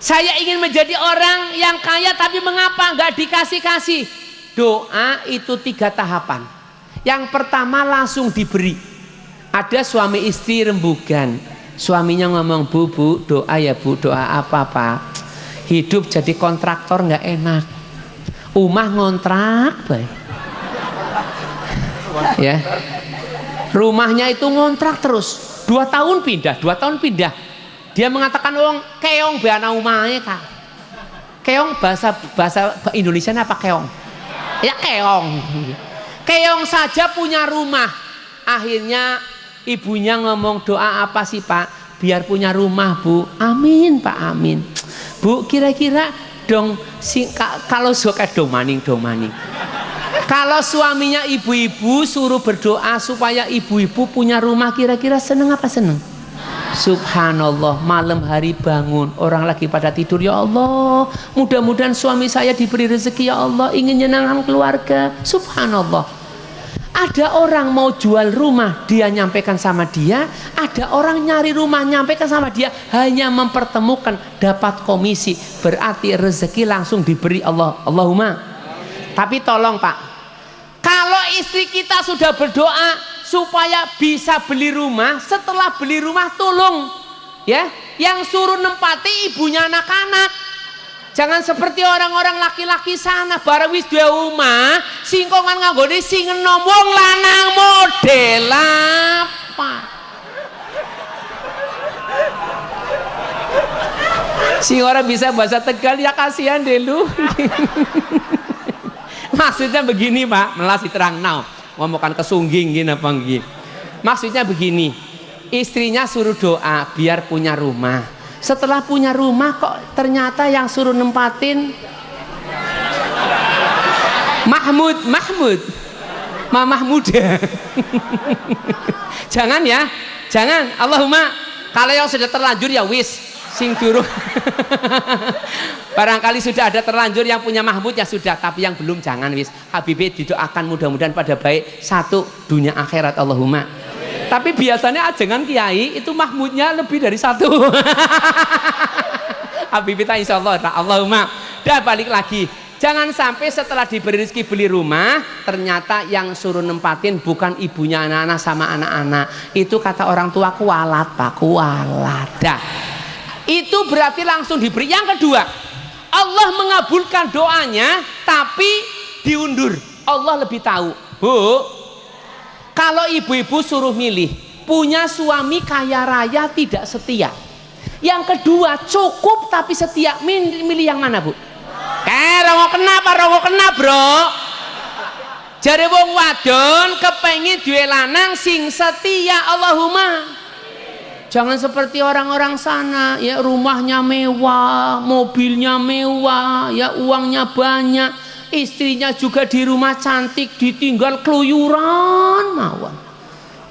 Saya ingin menjadi orang yang kaya, tapi mengapa nggak dikasih-kasih? Doa itu 3 tahapan. Yang pertama langsung diberi. Ada suami istri rembugan, suaminya ngomong, bu doa ya bu, doa apa Pak? Hidup jadi kontraktor nggak enak, umah ngontrak baik. Ya, rumahnya itu ngontrak terus 2 tahun pindah, 2 tahun pindah. Dia mengatakan wong keong beana umahe Kak. Keong bahasa Indonesia apa keong? Ya keong. Keong saja punya rumah. Akhirnya ibunya ngomong, doa apa sih Pak? Biar punya rumah Bu. Amin Pak, amin. Bu, kira-kira dong kalau suka dong maning. Kalau suaminya ibu-ibu suruh berdoa supaya ibu-ibu punya rumah, kira-kira seneng apa seneng? Subhanallah, malam hari bangun, orang lagi pada tidur, ya Allah, mudah-mudahan suami saya diberi rezeki ya Allah, ingin nyenangkan keluarga. Subhanallah. Ada orang mau jual rumah, dia nyampaikan sama dia. Ada orang nyari rumah, nyampaikan sama dia, hanya mempertemukan dapat komisi. Berarti rezeki langsung diberi Allah. Allahumma. Tapi tolong Pak, kalau istri kita sudah berdoa supaya bisa beli rumah, setelah beli rumah tolong ya, yang suruh nempati ibunya anak-anak. Jangan seperti orang-orang laki-laki sana, bareng wis duwe omah, singkongan nganggone sing enom wong lanang model apa. Si orang bisa bahasa Tegal ya kasihan deh lu. Maksudnya begini Pak, melas terang now. Ngomongkan kesungging gini apa gini. Maksudnya begini, istrinya suruh doa biar punya rumah. Setelah punya rumah kok ternyata yang suruh nempatin Mamah muda. Jangan ya, jangan. Allahumma, kalau yang sudah terlanjur ya wis sing turun. Barangkali sudah ada terlanjur yang punya Mahmud ya sudah, tapi yang belum jangan wis. Habibie didoakan mudah-mudahan pada baik, satu dunia akhirat. Allahumma. Tapi biasanya ajengan kiai itu Mahmudnya lebih dari 1. Habibie tak insyaallah. Allahumma. Dan balik lagi, jangan sampai setelah diberi rezeki beli rumah ternyata yang suruh nempatin bukan ibunya anak-anak sama anak-anak. Itu kata orang tua kualat Pak, kualat. Dah. Itu berarti langsung diberi. Yang kedua, Allah mengabulkan doanya tapi diundur. Allah lebih tahu. Bu, kalau ibu-ibu suruh milih, punya suami kaya raya tidak setia, yang kedua cukup tapi setia, milih yang mana Bu? Rongo kena bro. Jare wong wadon kepengin duwe lanang sing setia. Allahumma. Jangan seperti orang-orang sana ya, rumahnya mewah, mobilnya mewah, ya uangnya banyak, istrinya juga di rumah cantik, ditinggal keluyuran mawon.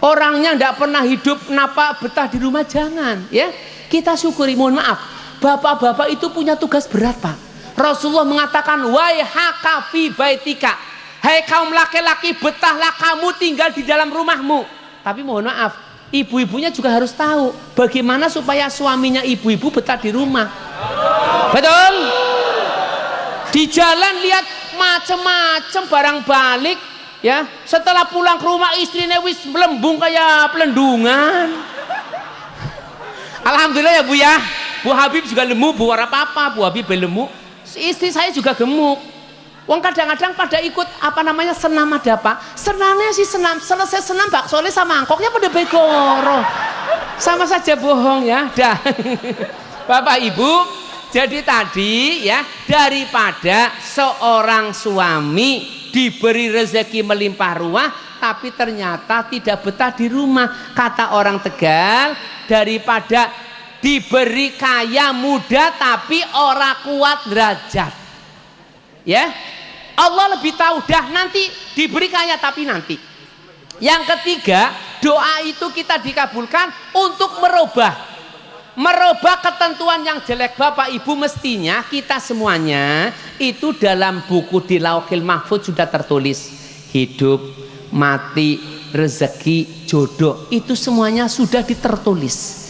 Orangnya tidak pernah hidup napa betah di rumah. Jangan ya, kita syukuri. Mohon maaf, bapak-bapak itu punya tugas berat Pak. Rasulullah mengatakan, wahai hakafi baitika, hai kaum laki-laki, betahlah kamu tinggal di dalam rumahmu. Tapi mohon maaf, ibu-ibunya juga harus tahu bagaimana supaya suaminya ibu-ibu betah di rumah. Betul? Di jalan lihat macem-macem barang balik ya, setelah pulang ke rumah istrinya wis melembung kayak pelendungan. Alhamdulillah ya Bu ya, Bu Habib juga lemu, Bu ora apa-apa, Bu Habib lemu, istri saya juga gemuk. Wong kadang-kadang pada ikut apa namanya senam, ada Pak, senamnya sih senam, selesai senam baksonya sama mangkoknya pada begoro, sama saja bohong ya. Dah. Bapak Ibu, jadi tadi ya, daripada seorang suami diberi rezeki melimpah ruah tapi ternyata tidak betah di rumah, kata orang Tegal, daripada diberi kaya muda tapi ora kuat derajat ya, Allah lebih tahu, dah nanti diberi kaya tapi nanti. Yang ketiga, doa itu kita dikabulkan untuk merubah ketentuan yang jelek. Bapak Ibu, mestinya kita semuanya itu dalam buku di Lauhil Mahfuz sudah tertulis hidup, mati, rezeki, jodoh, itu semuanya sudah ditertulis.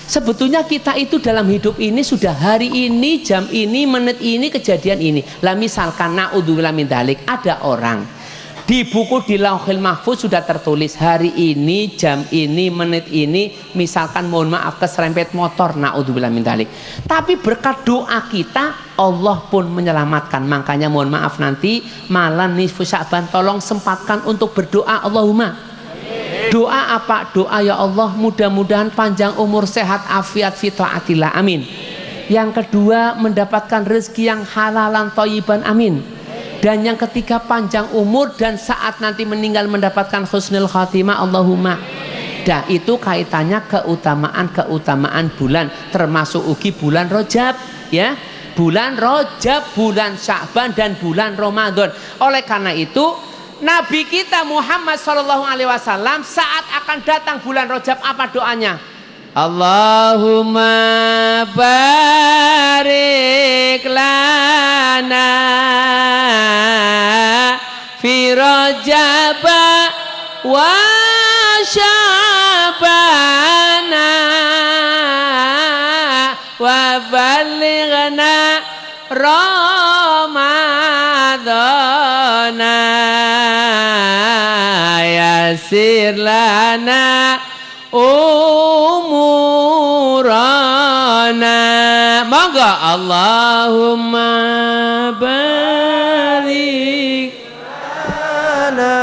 Sebetulnya kita itu dalam hidup ini sudah hari ini, jam ini, menit ini, kejadian ini. Lah misalkan naudzubillah min dzalik, ada orang di buku di Lauhil Mahfuz sudah tertulis hari ini, jam ini, menit ini, misalkan mohon maaf keserempet motor, naudzubillah min dzalik. Tapi berkat doa kita Allah pun menyelamatkan. Makanya mohon maaf nanti malam nisfu Sya'ban tolong sempatkan untuk berdoa. Allahumma, doa apa? Doa ya Allah mudah-mudahan panjang umur, sehat, afiat, fi taatillah, amin. Yang kedua mendapatkan rezeki yang halalan thayyiban, amin. Dan yang ketiga panjang umur dan saat nanti meninggal mendapatkan husnul khatimah, Allahumma. Dah itu kaitannya keutamaan bulan, termasuk ugi bulan Rajab, ya. Bulan Rajab, bulan Sya'ban dan bulan Ramadan. Oleh karena itu Nabi kita Muhammad SAW saat akan datang bulan Rajab apa doanya? Allahumma barik lana fi Rajab wa Sya'bana wa balighna Ramadana yasir lana umurana. Monggo Allahumma barik lana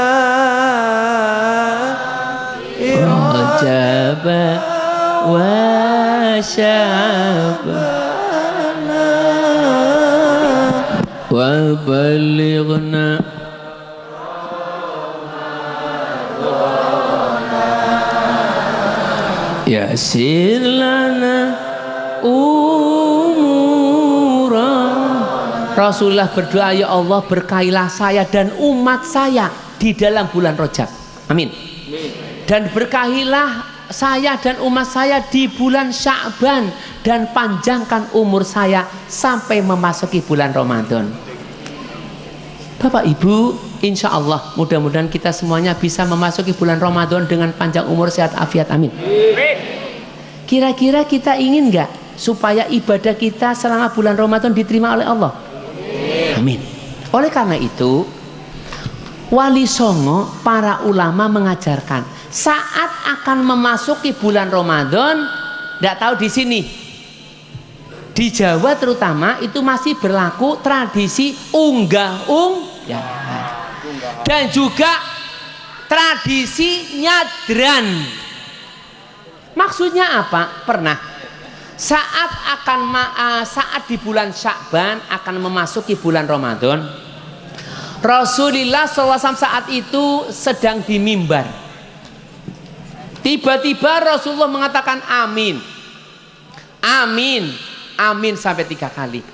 Rajab wa Sya'ban wa balighna yasir lana umuran. Rasulullah berdoa, ya Allah berkailah saya dan umat saya di dalam bulan Rajab, amin. Dan berkahilah saya dan umat saya di bulan Sya'ban dan panjangkan umur saya sampai memasuki bulan Ramadan. Bapak Ibu, insya Allah mudah-mudahan kita semuanya bisa memasuki bulan Ramadan dengan panjang umur, sehat, afiat, amin. Kira-kira kita ingin nggak supaya ibadah kita selama bulan Ramadan diterima oleh Allah? Amin. Oleh karena itu Wali Songo, para ulama mengajarkan saat akan memasuki bulan Ramadan, tidak tahu di sini, di Jawa terutama itu masih berlaku tradisi unggah-unggahan dan juga tradisi nyadran. Maksudnya apa? Pernah saat di bulan Sya'ban akan memasuki bulan Ramadan, Rasulullah SAW saat itu sedang di mimbar. Tiba-tiba Rasulullah mengatakan amin, amin, amin sampai 3 kali.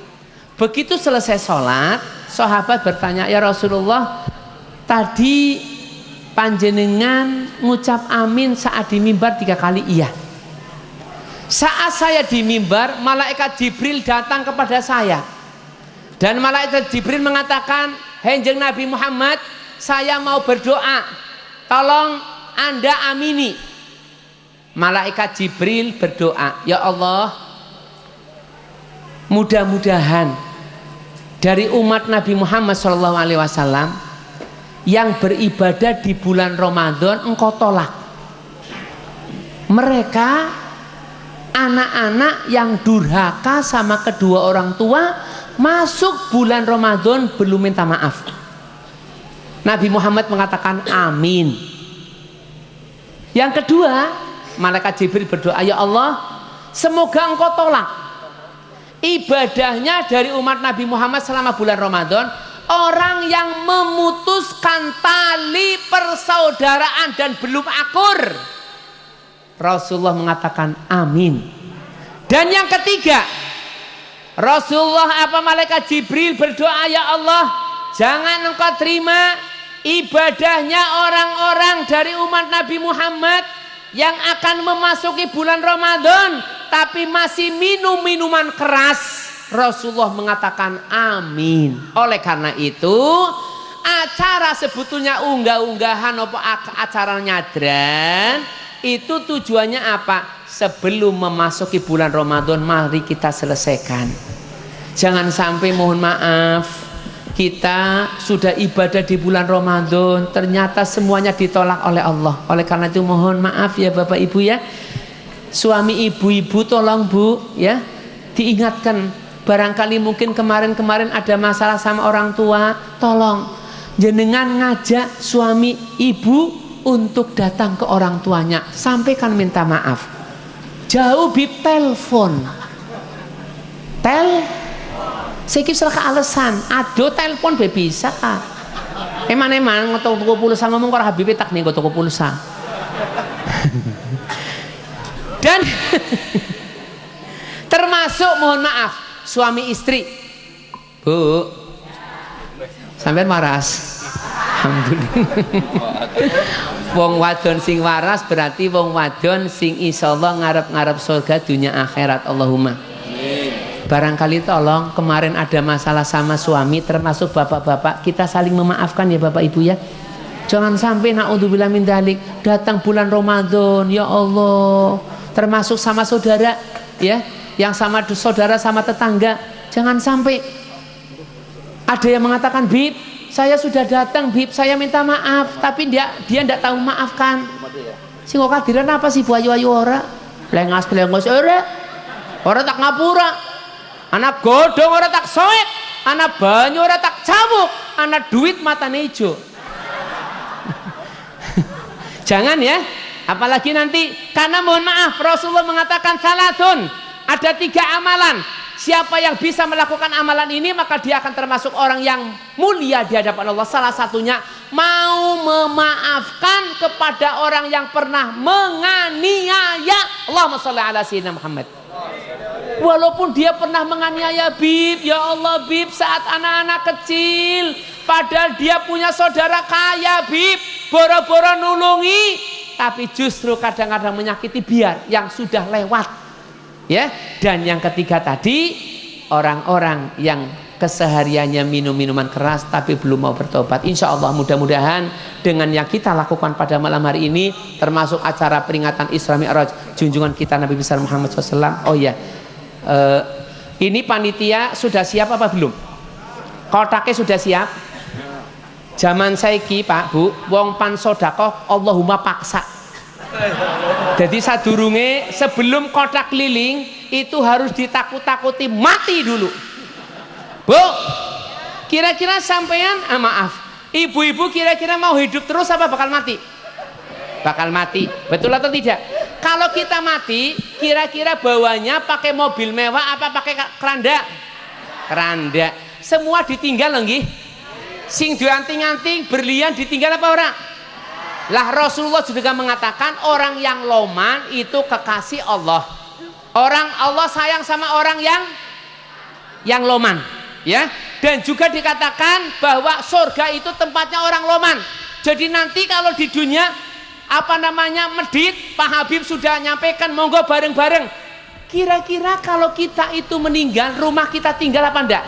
Begitu selesai sholat, sahabat bertanya, ya Rasulullah, tadi panjenengan ngucap amin saat di mimbar 3 kali? Iya. Saat saya di mimbar, malaikat Jibril datang kepada saya dan malaikat Jibril mengatakan, Kanjeng Nabi Muhammad, saya mau berdoa, tolong Anda amini. Malaikat Jibril berdoa, ya Allah, mudah-mudahan dari umat Nabi Muhammad SAW yang beribadah di bulan Ramadan engkau tolak. Mereka anak-anak yang durhaka sama kedua orang tua, masuk bulan Ramadan belum minta maaf. Nabi Muhammad mengatakan amin. Yang kedua, malaikat Jibril berdoa, ya Allah, semoga engkau tolak ibadahnya dari umat Nabi Muhammad selama bulan Ramadan orang yang memutuskan tali persaudaraan dan belum akur. Rasulullah mengatakan amin. Dan yang ketiga, Rasulullah malaikat Jibril berdoa, ya Allah, jangan engkau terima ibadahnya orang-orang dari umat Nabi Muhammad yang akan memasuki bulan Ramadan tapi masih minum minuman keras. Rasulullah mengatakan amin. Oleh karena itu acara sebetulnya unggah-unggahan apa acara nyadran itu tujuannya apa? Sebelum memasuki bulan Ramadan mari kita selesaikan. Jangan sampai mohon maaf kita sudah ibadah di bulan Ramadan ternyata semuanya ditolak oleh Allah. Oleh karena itu mohon maaf ya Bapak Ibu ya, suami ibu-ibu tolong Bu ya diingatkan, barangkali mungkin kemarin-kemarin ada masalah sama orang tua, tolong jenengan ngajak suami ibu untuk datang ke orang tuanya, sampaikan minta maaf. Jauh bib telepon Sikip seraka alasan, aduh telepon be bisa. Eman tuku pulsa ngomong karo Habib tak nih tuku pulsa. Dan termasuk mohon maaf suami istri. Bu, sampean waras. Alhamdulillah. Wong wadon sing waras berarti wong wadon sing insyaallah ngarep-ngarep surga dunia akhirat. Allahumma. Barangkali tolong kemarin ada masalah sama suami termasuk bapak-bapak kita saling memaafkan ya Bapak Ibu ya. Jangan sampai naudzubillah min dzalik datang bulan Ramadan ya Allah termasuk sama saudara ya yang sama saudara sama tetangga, jangan sampai ada yang mengatakan Bib saya sudah datang Bib saya minta maaf tapi dia tidak tahu maafkan. Sing kok kadiran apa sih Bu ayu-ayu ora lengas ora tak ngapura. Anak godong ora tak soek, anak banyu ora tak camuk, anak duit matane ijo. Jangan ya, apalagi nanti karena mohon maaf Rasulullah mengatakan salatun, ada 3 amalan. Siapa yang bisa melakukan amalan ini maka dia akan termasuk orang yang mulia di hadapan Allah. Salah satunya mau memaafkan kepada orang yang pernah menganiaya. Allahumma sholli ala sayyidina Muhammad. Walaupun dia pernah menganiaya Bib, ya Allah Bib saat anak-anak kecil, padahal dia punya saudara kaya Bib, boro-boro nulungi, tapi justru kadang-kadang menyakiti biar yang sudah lewat. Ya, dan yang ketiga tadi orang-orang yang kesehariannya minum minuman keras tapi belum mau bertobat. Insya Allah mudah-mudahan dengan yang kita lakukan pada malam hari ini termasuk acara peringatan Isra Mi'raj junjungan kita Nabi besar Muhammad SAW. Oh ya, ini panitia sudah siap apa belum? Kotaknya sudah siap? Zaman saiki Pak Bu, wong pan sodakoh Allahumma paksa. Jadi sadurunge sebelum kotak keliling itu harus ditakut-takuti mati dulu. Bu, kira-kira sampean maaf, ibu-ibu kira-kira mau hidup terus apa bakal mati? Bakal mati, betul atau tidak? Kalau kita mati, kira-kira bawanya pakai mobil mewah apa pakai keranda? Keranda. Semua ditinggal lagi. Sing dianting-anting berlian ditinggal apa orang? Lah Rasulullah juga mengatakan orang yang loman itu kekasih Allah. Orang Allah sayang sama orang yang loman, ya. Dan juga dikatakan bahwa surga itu tempatnya orang loman. Jadi nanti kalau di dunia medit, Pak Habib sudah nyampaikan monggo bareng-bareng. Kira-kira kalau kita itu meninggal, rumah kita tinggal apa enggak?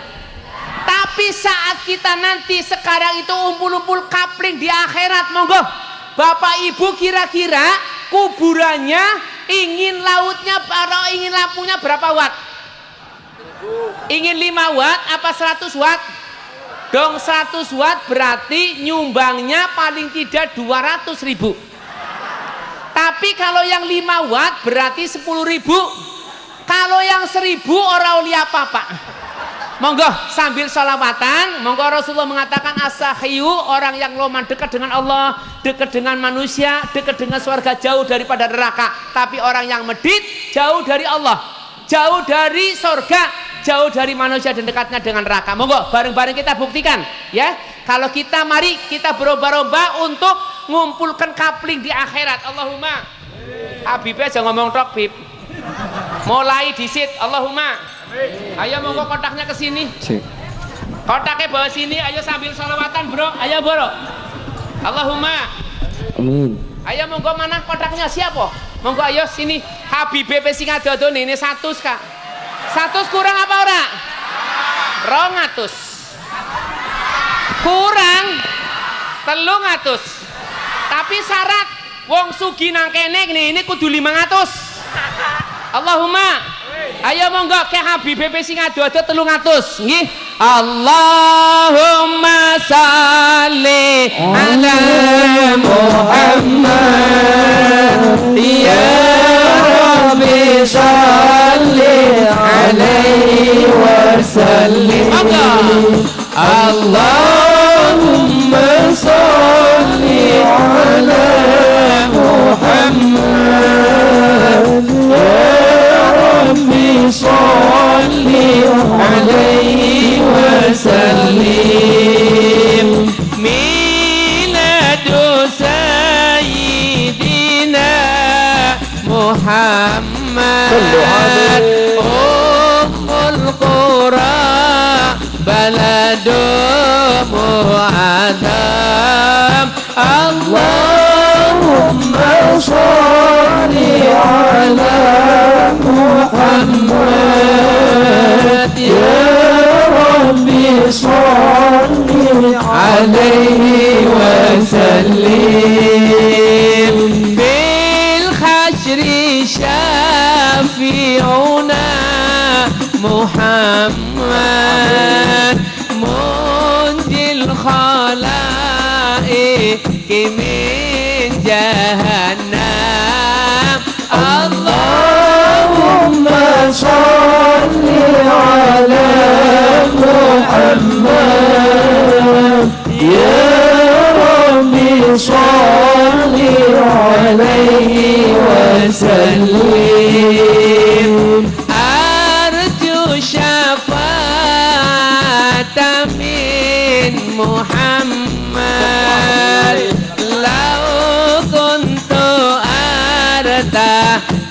Tapi saat kita nanti sekarang itu umpul-umpul kapling di akhirat, monggo Bapak Ibu kira-kira kuburannya ingin lautnya atau ingin lampunya berapa watt? Ingin 5 watt apa 100 watt? Dong 100 watt berarti nyumbangnya paling tidak 200.000. Tapi kalau yang 5 watt berarti 10.000. Kalau yang 1.000 orang uli apa-apa. Monggo sambil sholawatan, monggo Rasulullah mengatakan as-sakhiyu, orang yang loman dekat dengan Allah, dekat dengan manusia, dekat dengan surga, jauh daripada neraka. Tapi orang yang medit jauh dari Allah, jauh dari surga, jauh dari manusia dan dekatnya dengan neraka. Monggo bareng-bareng kita buktikan ya. Kalau kita mari kita berlomba-lomba untuk ngumpulkan kapling di akhirat. Allahumma. Habib aja ngomong tok Bib. Mulai disit Allahumma. Ayo monggo kotaknya ke sini. Kotaknya bawa sini, ayo sambil sholawatan bro, ayo bro. Allahumma. Amin. Ayo monggo mana kotaknya siapa? Monggo ayo sini. Habibie sing adodo ini 100 kak. 100 kurang apa ora? 200. Kurang 300. Tapi syarat wong sugi nang kene ini kudu 500. Allahumma. Ayo monggo ke Habibie sing ado-ado 300 nggih. Allahumma shalli ala Muhammad ya Rabbi shalli alaihi wa sallim. Allahumma shalli ala Muhammad ya Rabbi sholli alaihi wasallim. Miladu Sayyidina Muhammad Ummul Qura Baladu Mu'adzam. Allahumma sholli ala Muhammad ya Rabbi sholli alaihi wa sallim. Fil hasyri syafi'una Muhammad munjil khalaiq min jahannam. Allahumma sholli ala Muhammad ya Rabbi sholli alaihi wa sallim. Arju syafa'ata min Muhammad lau kuntu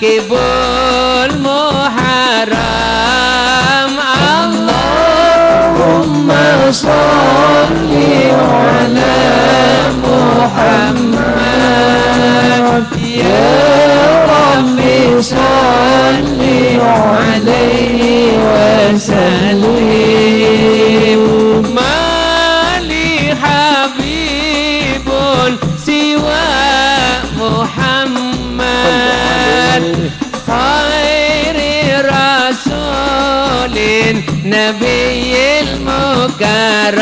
kibul muharram. Allahumma sholli ala Muhammad ya Rabbi sholli alaihi wa sallim. Mali habibun siwa Muhammad khairi rasulin nabiyil mukarram.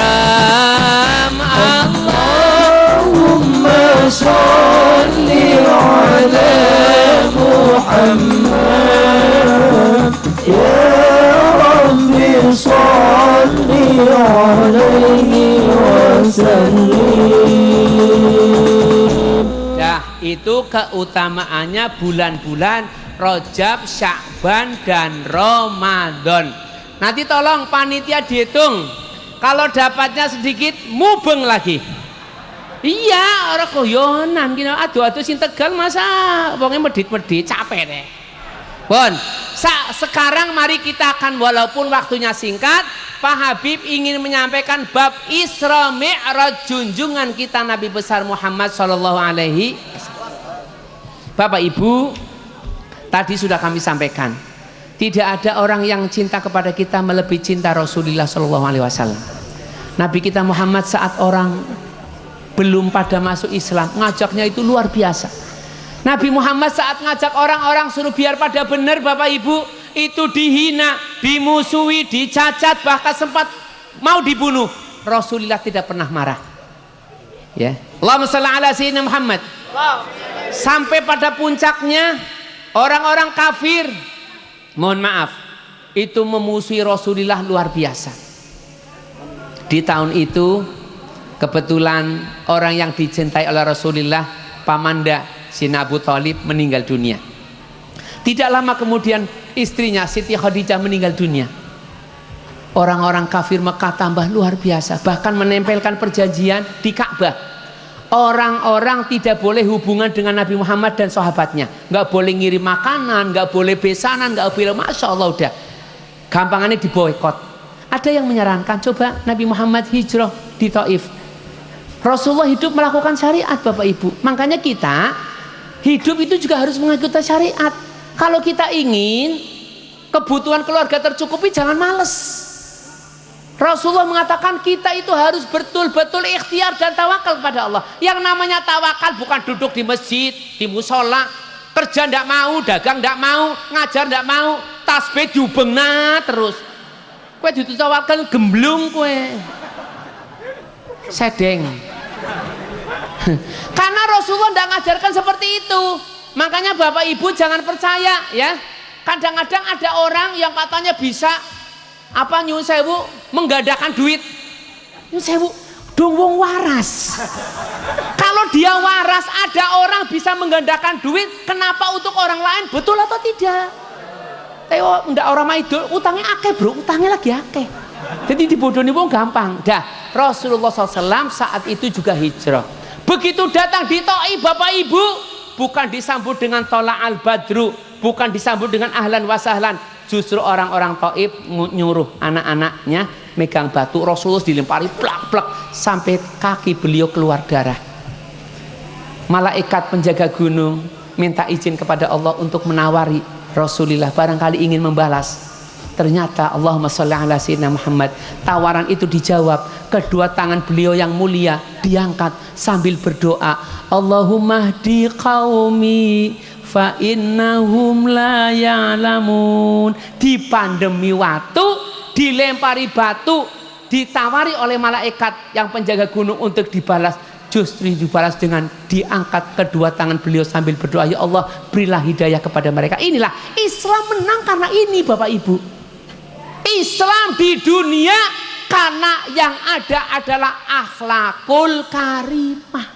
Allahumma sholli ala Muhammad ya Rabbi sholli alaihi wa sallim. Itu keutamaannya bulan-bulan Rajab, Sya'ban dan Ramadan. Nanti tolong panitia dihitung. Kalau dapatnya sedikit mubeng lagi. Iya, orang goyonan gini adu-adu sing Tegal masa wongnya medit-medit capek deh. Bon, sekarang mari kita akan walaupun waktunya singkat, Pak Habib ingin menyampaikan bab Isra Mi'raj junjungan kita Nabi besar Muhammad sallallahu alaihi wasallam. Bapak Ibu, tadi sudah kami sampaikan, tidak ada orang yang cinta kepada kita melebihi cinta Rasulullah sallallahu alaihi wasallam. Nabi kita Muhammad saat orang belum pada masuk Islam, ngajaknya itu luar biasa. Nabi Muhammad saat ngajak orang-orang suruh biar pada benar, Bapak Ibu, itu dihina, dimusuhi, dicacat, bahkan sempat mau dibunuh. Rasulullah tidak pernah marah. Ya. Allahumma shalli ala sayyidina Muhammad. Sampai pada puncaknya orang-orang kafir, mohon maaf, itu memusuhi Rasulullah luar biasa. Di tahun itu kebetulan orang yang dicintai oleh Rasulullah, Pamanda Sina Abu Thalib meninggal dunia. Tidak lama kemudian istrinya Siti Khadijah meninggal dunia. Orang-orang kafir Mekah tambah luar biasa, bahkan menempelkan perjanjian di Ka'bah. Orang-orang tidak boleh hubungan dengan Nabi Muhammad dan sahabatnya, nggak boleh ngirim makanan, nggak boleh besanan, nggak boleh, masya Allah udah. Gampangannya diboykot. Ada yang menyarankan coba Nabi Muhammad hijrah di Taif. Rasulullah hidup melakukan syariat Bapak Ibu. Makanya kita hidup itu juga harus mengikuti syariat. Kalau kita ingin kebutuhan keluarga tercukupi, jangan males. Rasulullah mengatakan kita itu harus betul-betul ikhtiar dan tawakal kepada Allah. Yang namanya tawakal bukan duduk di masjid, di musola, kerja ndak mau, dagang ndak mau, ngajar ndak mau, tasbih diubengna terus. Kue ditawakal gemblung kue sedeng. Karena Rasulullah tidak ngajarkan seperti itu. Makanya Bapak Ibu jangan percaya ya. Kadang-kadang ada orang yang katanya bisa nyun sewu menggandakan duit. Nyun sewu dong wong waras. Kalau dia waras, ada orang bisa menggandakan duit, kenapa untuk orang lain betul atau tidak? Teo ndak orang maidul utangnya akeh bro, utangnya lagi akeh. Jadi dibodohi wong gampang. Dah Rasulullah SAW saat itu juga hijrah. Begitu datang di Taif Bapak Ibu, bukan disambut dengan tola al badru, bukan disambut dengan ahlan wasahlan. Justru orang-orang Taif nyuruh anak-anaknya megang batu. Rasulullah dilempari plak-plak sampai kaki beliau keluar darah. Malaikat penjaga gunung minta izin kepada Allah untuk menawari Rasulullah barangkali ingin membalas. Ternyata Allahumma sholli ala sayyidina Muhammad. Tawaran itu dijawab. Kedua tangan beliau yang mulia diangkat sambil berdoa, Allahumma hdi qaumi fa innahum la ya'lamun. Di pandemi waktu dilempari batu, ditawari oleh malaikat yang penjaga gunung untuk dibalas. Justru dibalas dengan diangkat kedua tangan beliau sambil berdoa, ya Allah berilah hidayah kepada mereka. Inilah Islam menang karena ini Bapak Ibu. Islam di dunia karena yang ada adalah akhlakul karimah.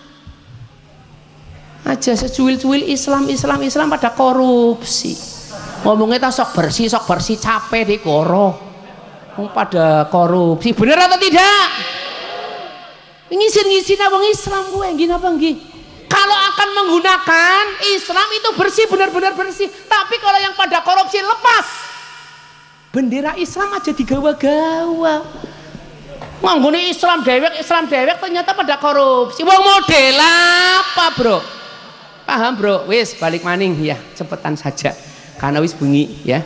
Aja secuil-cuil Islam pada korupsi. Ngomongnya sok bersih capek di koro. Pada korupsi, benar atau tidak? Ngisin abang Islam gue gini apa nggih? Kalau akan menggunakan Islam itu bersih, benar-benar bersih. Tapi kalau yang pada korupsi lepas bendera Islam aja digawa-gawa. Nganggone Islam dewek ternyata pada korupsi. Wong model apa bro? Paham bro? Wis balik maning ya, cepetan saja karena wis bengi ya.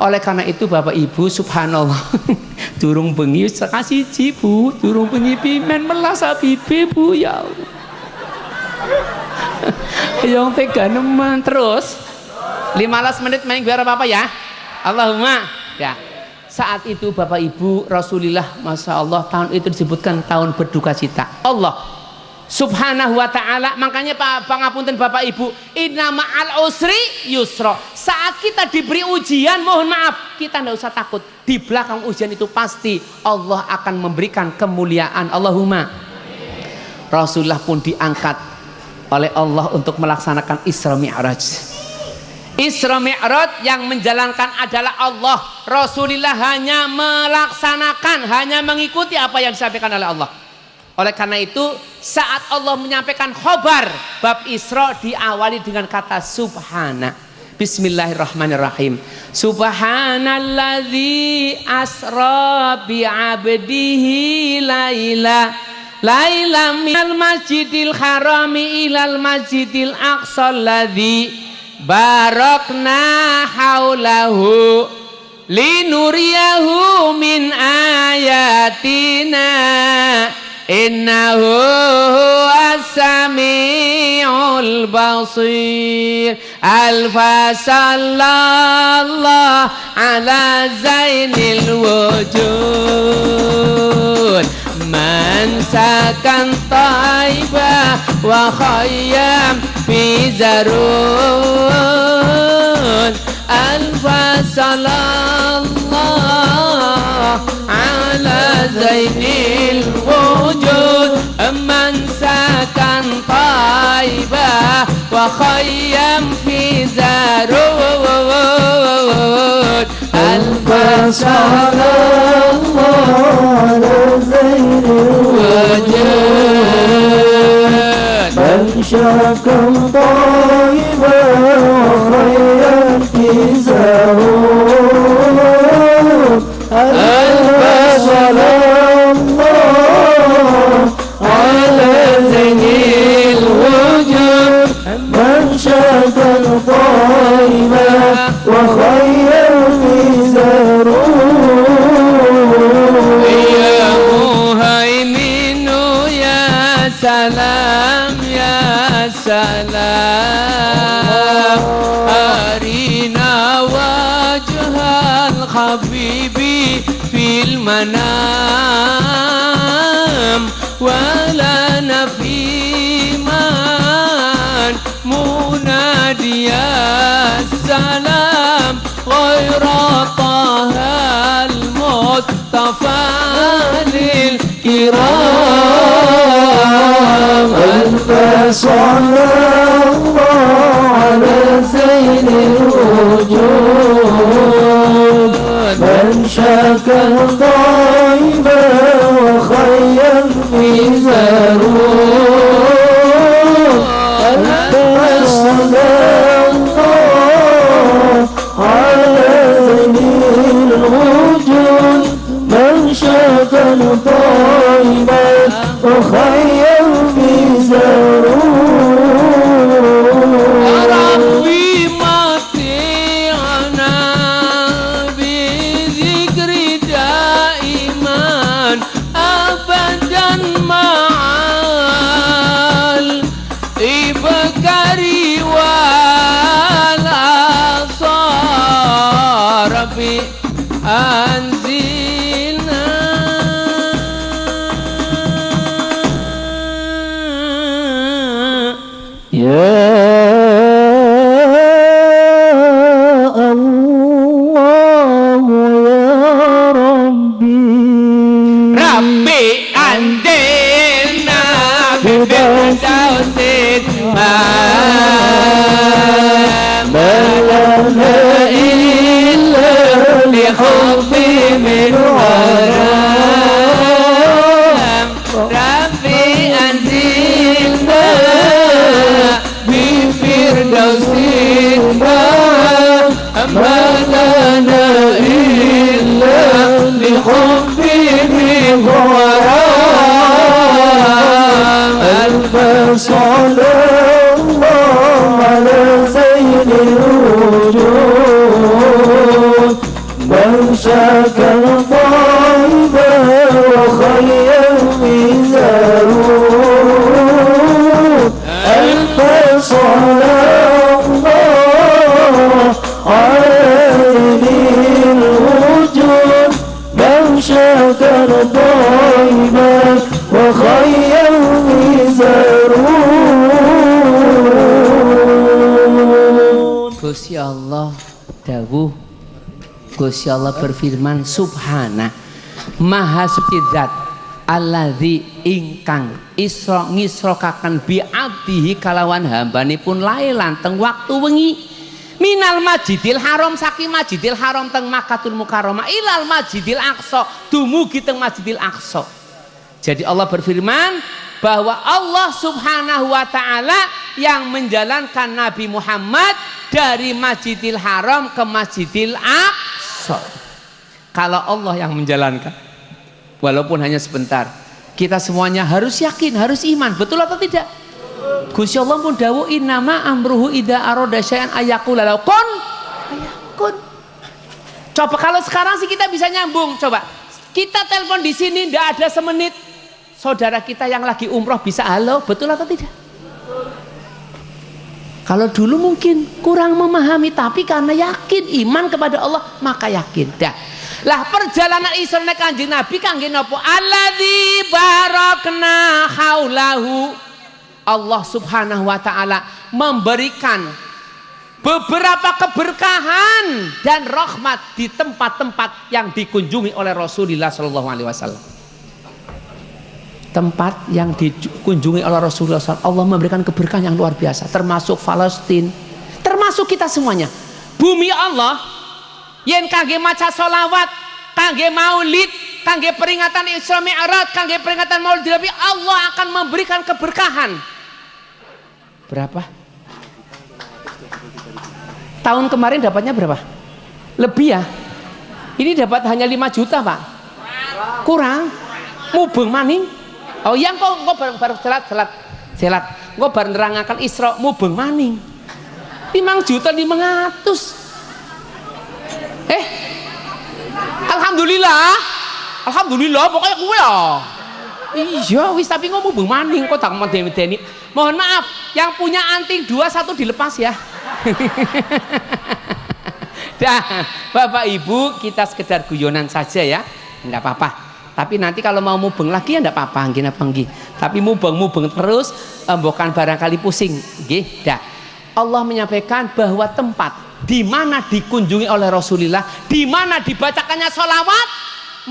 Oleh karena itu Bapak Ibu subhanallah durung bengi kasih cibu, durung bengi pimen melas abibe bu ya Allah. Yang tega nemen terus 15 menit main biar apa ya. Allahumma ya. Saat itu Bapak Ibu Rasulullah Masya Allah tahun itu disebutkan tahun berduka cita Allah Subhanahu wa ta'ala. Makanya pangapunten Bapak Ibu, inna ma'al usri yusra. Saat kita diberi ujian, mohon maaf, kita tidak usah takut. Di belakang ujian itu pasti Allah akan memberikan kemuliaan. Allahumma. Rasulullah pun diangkat oleh Allah untuk melaksanakan Isra Mi'raj. Isra Mi'raj yang menjalankan adalah Allah. Rasulullah hanya melaksanakan, hanya mengikuti apa yang disampaikan oleh Allah. Oleh karena itu saat Allah menyampaikan khobar bab Isra diawali dengan kata subhana. Bismillahirrahmanirrahim. Subhanalladzi asra bi 'abdihi laila minal masjidil harami ilal masjidil aqsa alladzi barakna haulahu linuriyahu min ayatina innahu as-sami'ul basir. Alfa sallallahu ala zainil wujud man sakan taibah wa khayyam fi zarun. Alfa sallallahu ala zainil wujud man sakan taibah wa khayyam fi zarun. Alfa sallallahu ala zainil wujud man sakan taibah wa khayyam fi zarun. salam ya salam arina wajhal habibi fil manam walana fi man munadiya salam ghaira tahal mustafa lil kiram sallallahu ala zainil wujud man syakal taiba wa khayyam mizarun sallallahu ala zainil wujud man syakal taiba wa khayyam mizarun anzilna ya Allah ya Rabbi anzilna bidausin حبي من ورام ربي أنزلنا بفردوس ما لنا إلا لحبي من ورام ألف صلاة الله على زين الوجود من شكر طيبا وخير مزارون ألف صلاة الله على زين الوجود من شكر طيبا وخير مزارون Gusti Allah dawuh, Gusti Allah berfirman, subhana maha suci zat alladzi ingkang isra ngisrokaken bi abdihi kalawan hambanipun lailan teng waktu wengi minal masjidil haram saking masjidil haram teng Makkahul Mukarramah ilal masjidil aqsa dumugi teng masjidil aqsa. Jadi Allah berfirman bahwa Allah subhanahu wa ta'ala yang menjalankan Nabi Muhammad dari Masjidil Haram ke Masjidil Aqsa. Kalau Allah yang menjalankan, walaupun hanya sebentar, kita semuanya harus yakin, harus iman, betul atau tidak? Gusti Allah pun dawuh innama amruhu idza arada syai'an ayaqula lahu kun fayakun. Coba kalau sekarang sih kita bisa nyambung, coba. Kita telepon di sini ndak ada semenit. Saudara kita yang lagi umroh bisa halo, betul atau tidak? Kalau dulu mungkin kurang memahami, tapi karena yakin iman kepada Allah maka yakin. Dah. Lah perjalanan Isra nek Kanjeng Nabi kangge napa? Alladzi barakna haulahu. Allah Subhanahu wa taala memberikan beberapa keberkahan dan rahmat di tempat-tempat yang dikunjungi oleh Rasulullah sallallahu alaihi wasallam. Tempat yang dikunjungi oleh Rasulullah SAW, Allah memberikan keberkahan yang luar biasa, termasuk Palestina, termasuk kita semuanya. Bumi Allah yen kangge maca sholawat, kangge maulid, kangge peringatan Isra Mi'raj, kangge peringatan Maulid Nabi, Allah akan memberikan keberkahan. Berapa? Tahun kemarin dapatnya berapa? Lebih ya? Ini dapat hanya 5 juta Pak? Kurang? Mubeng maning? Oh yang kok bareng selat kok bareng nerangaken Isra mubeng maning 5.500.000. Alhamdulillah pokoknya gue ya Iya wis, tapi ngomong mubeng maning kok tak medeni. Mohon maaf, yang punya anting 2 1 dilepas ya. Dah, Bapak Ibu, kita sekedar guyonan saja ya, enggak apa-apa. Tapi nanti kalau mau mubeng lagi ya enggak apa-apa, nggih napa nggih. Tapi mubeng terus bukan barangkali pusing, nggih. Dah. Allah menyampaikan bahwa tempat di mana dikunjungi oleh Rasulullah, di mana dibacakannya sholawat,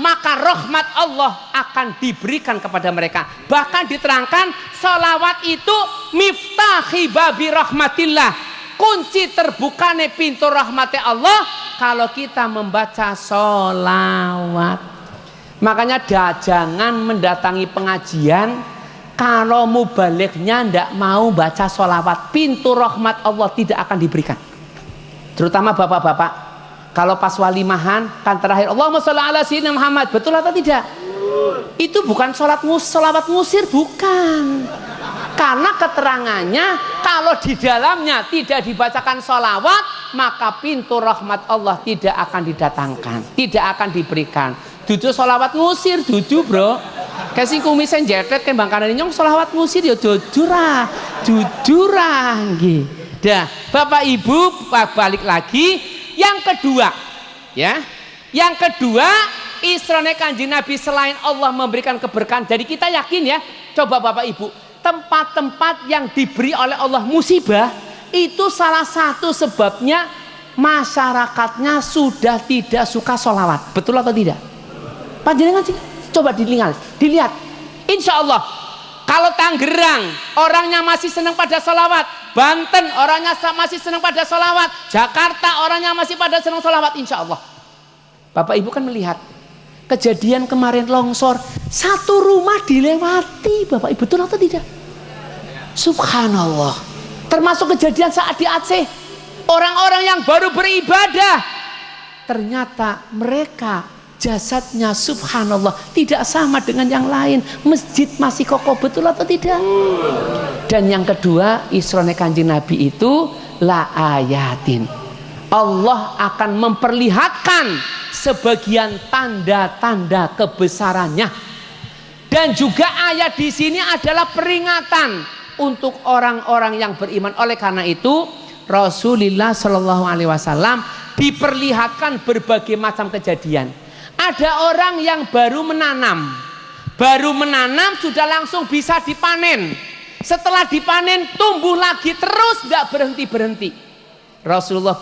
maka rahmat Allah akan diberikan kepada mereka. Bahkan diterangkan sholawat itu miftahi babi rahmatillah, kunci terbukane pintu rahmatnya Allah kalau kita membaca sholawat. Makanya jangan mendatangi pengajian kalau mubalighnya ndak mau baca sholawat, pintu rahmat Allah tidak akan diberikan. Terutama bapak-bapak, kalau pas walimahan kan terakhir Allahumma sholli ala sayyidina Muhammad, betul atau tidak? Itu bukan sholawat ngusir, bukan. Karena keterangannya kalau di dalamnya tidak dibacakan sholawat, maka pintu rahmat Allah tidak akan didatangkan, tidak akan diberikan. Dudu sholawat ngusir, dudu bro. Kasih kumisen jetet kan bangkanan nyong sholawat ngusir ya jujurah, nggih. Dah, Bapak Ibu balik lagi. Yang kedua, ya, yang kedua Isra'nya Kanjeng Nabi selain Allah memberikan keberkahan. Jadi kita yakin ya, coba Bapak Ibu, tempat-tempat yang diberi oleh Allah musibah itu salah satu sebabnya masyarakatnya sudah tidak suka sholawat, betul atau tidak? Panjenengan sih, coba dilihat. Insya Allah kalau Tangerang orangnya masih senang pada sholawat, Banten orangnya masih senang pada sholawat, Jakarta orangnya masih pada senang sholawat, insya Allah. Bapak Ibu kan melihat kejadian kemarin longsor, satu rumah dilewati, Bapak Ibu, betul atau tidak? Subhanallah. Termasuk kejadian saat di Aceh, orang-orang yang baru beribadah, ternyata mereka jasadnya subhanallah tidak sama dengan yang lain, masjid masih kokoh, betul atau tidak? Dan yang kedua, Isra'nya Kanjeng Nabi itu la ayatin, Allah akan memperlihatkan sebagian tanda-tanda kebesarannya. Dan juga ayat di sini adalah peringatan untuk orang-orang yang beriman. Oleh karena itu Rasulullah Shallallahu Alaihi Wasallam diperlihatkan berbagai macam kejadian. Ada orang yang baru menanam sudah langsung bisa dipanen. Setelah dipanen tumbuh lagi terus, tidak berhenti. Rasulullah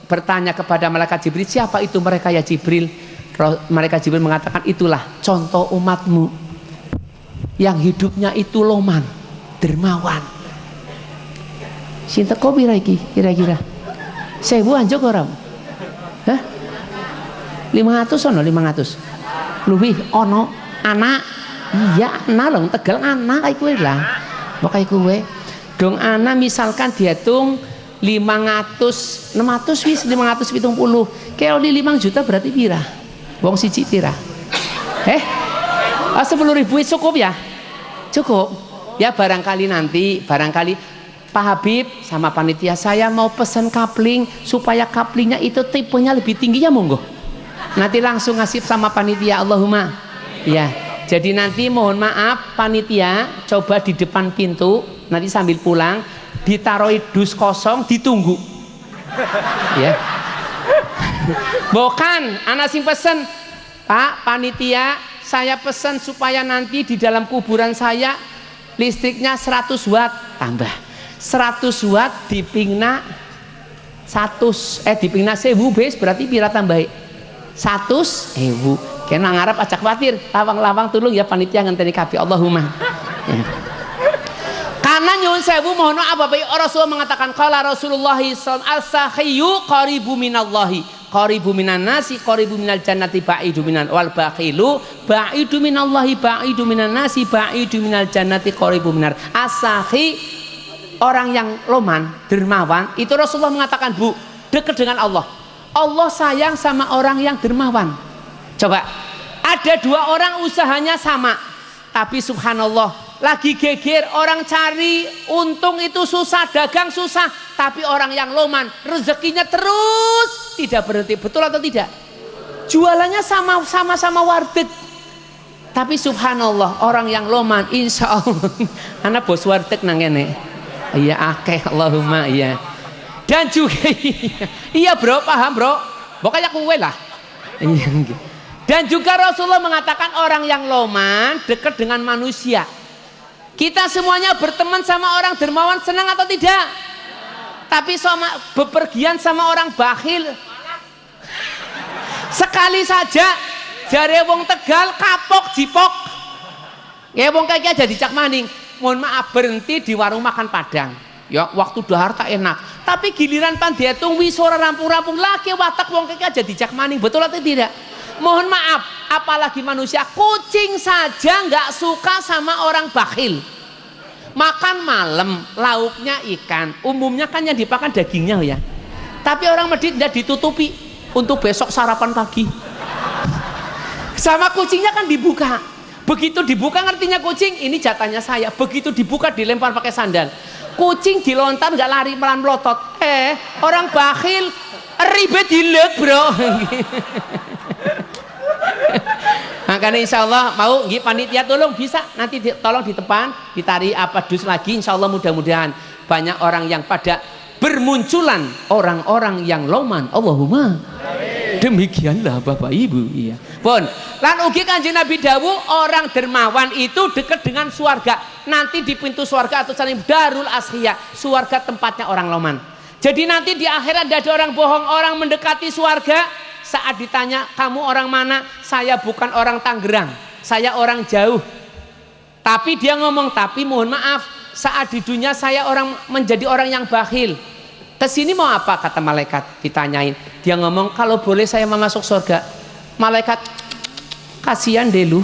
bertanya kepada malaikat Jibril, siapa itu mereka ya Jibril? Malaikat Jibril mengatakan, itulah contoh umatmu yang hidupnya itu loman, dermawan. Sinten kopi lagi kira-kira 1000 anjuk orang? Hah? 500 ono 500 luwih ono anak, iya anak loh, Tegal anak kayak kue lah, pokoknya kue dong anak misalkan dihitung 500 600 wis 570 kayak oli 5 juta berarti pira wong siji pira 10.000 cukup ya, cukup ya. Barangkali nanti Pak Habib sama panitia saya mau pesan kapling supaya kaplingnya itu tipenya lebih tinggi ya, monggo nanti langsung ngasih sama panitia, Allahumma ya. Jadi nanti mohon maaf panitia, coba di depan pintu nanti sambil pulang ditaruh dus kosong, ditunggu ya. Bukan anak sing pesen, Pak panitia saya pesen supaya nanti di dalam kuburan saya listriknya 100 watt, tambah 100 watt dipingna 1000 bes berarti pira tambah 100.000. Kena ngarep acak khawatir, lawang-lawang tulung ya panitia ngenteni kabeh, Allahumma ya. Karena nyuwun sewu mohon maaf Bapak Rasulullah mengatakan qala Rasulullah sallallahu alaihi wasallam qaribu minallahi qaribu minan nasi qaribu minal jannati ba'idu minan wal baqilu ba'idu minallahi ba'idu minan nasi ba'idu minal jannati qaribu minar. Asahi, orang yang loman, dermawan, itu Rasulullah mengatakan, Bu, dekat dengan Allah. Allah sayang sama orang yang dermawan. Coba, ada 2 orang usahanya sama, tapi subhanallah lagi geger, orang cari untung itu susah, dagang susah, tapi orang yang loman rezekinya terus tidak berhenti, betul atau tidak? Jualannya sama-sama warteg, Tapi subhanallah orang yang loman insya Allah anak bos warteg nang kene. Iya akeh Allahumma iya. Dan juga iya bro, paham bro, pokoknya kue lah. Dan juga Rasulullah mengatakan orang yang loman dekat dengan manusia. Kita semuanya berteman sama orang dermawan senang atau tidak? Tapi sama bepergian sama orang bakhil sekali saja jare wong Tegal kapok jipok ya wong kaya jadi cak maning, mohon maaf berhenti di warung makan Padang ya waktu dahar tak enak, tapi giliran pan dihitung wis ora rampung-rampung lagi watak wong kaya jadi cak maning, betul atau tidak? Mohon maaf, apalagi manusia, kucing saja nggak suka sama orang bakhil. Makan malam lauknya ikan, umumnya kan yang dipakan dagingnya ya, tapi orang Medit tidak ditutupi untuk besok sarapan pagi. Sama kucingnya kan dibuka, begitu dibuka ngertinya kucing ini jatahnya saya, begitu dibuka dilempar pakai sandal, kucing dilontar nggak lari pelan melotot, orang bakhil ribet dilek bro. Makanya insya Allah mau nggih panitia tolong bisa nanti tolong di depan ditarik apa dus lagi, insya Allah mudah-mudahan banyak orang yang pada bermunculan orang-orang yang loman. Allahumma demikianlah Bapak Ibu. Iya pun lan ugi Kanjeng Nabi dawuh orang dermawan itu dekat dengan surga, nanti di pintu surga atau saling darul ashiya, surga tempatnya orang loman. Jadi nanti di akhirat tidak ada orang bohong, orang mendekati surga. Saat ditanya kamu orang mana, saya bukan orang Tangerang, saya orang jauh. Tapi dia ngomong, tapi mohon maaf, saat di dunia saya orang menjadi orang yang bakhil. Kesini mau apa kata malaikat, ditanyain. Dia ngomong kalau boleh saya mau masuk surga. Malaikat kasihan deh lu.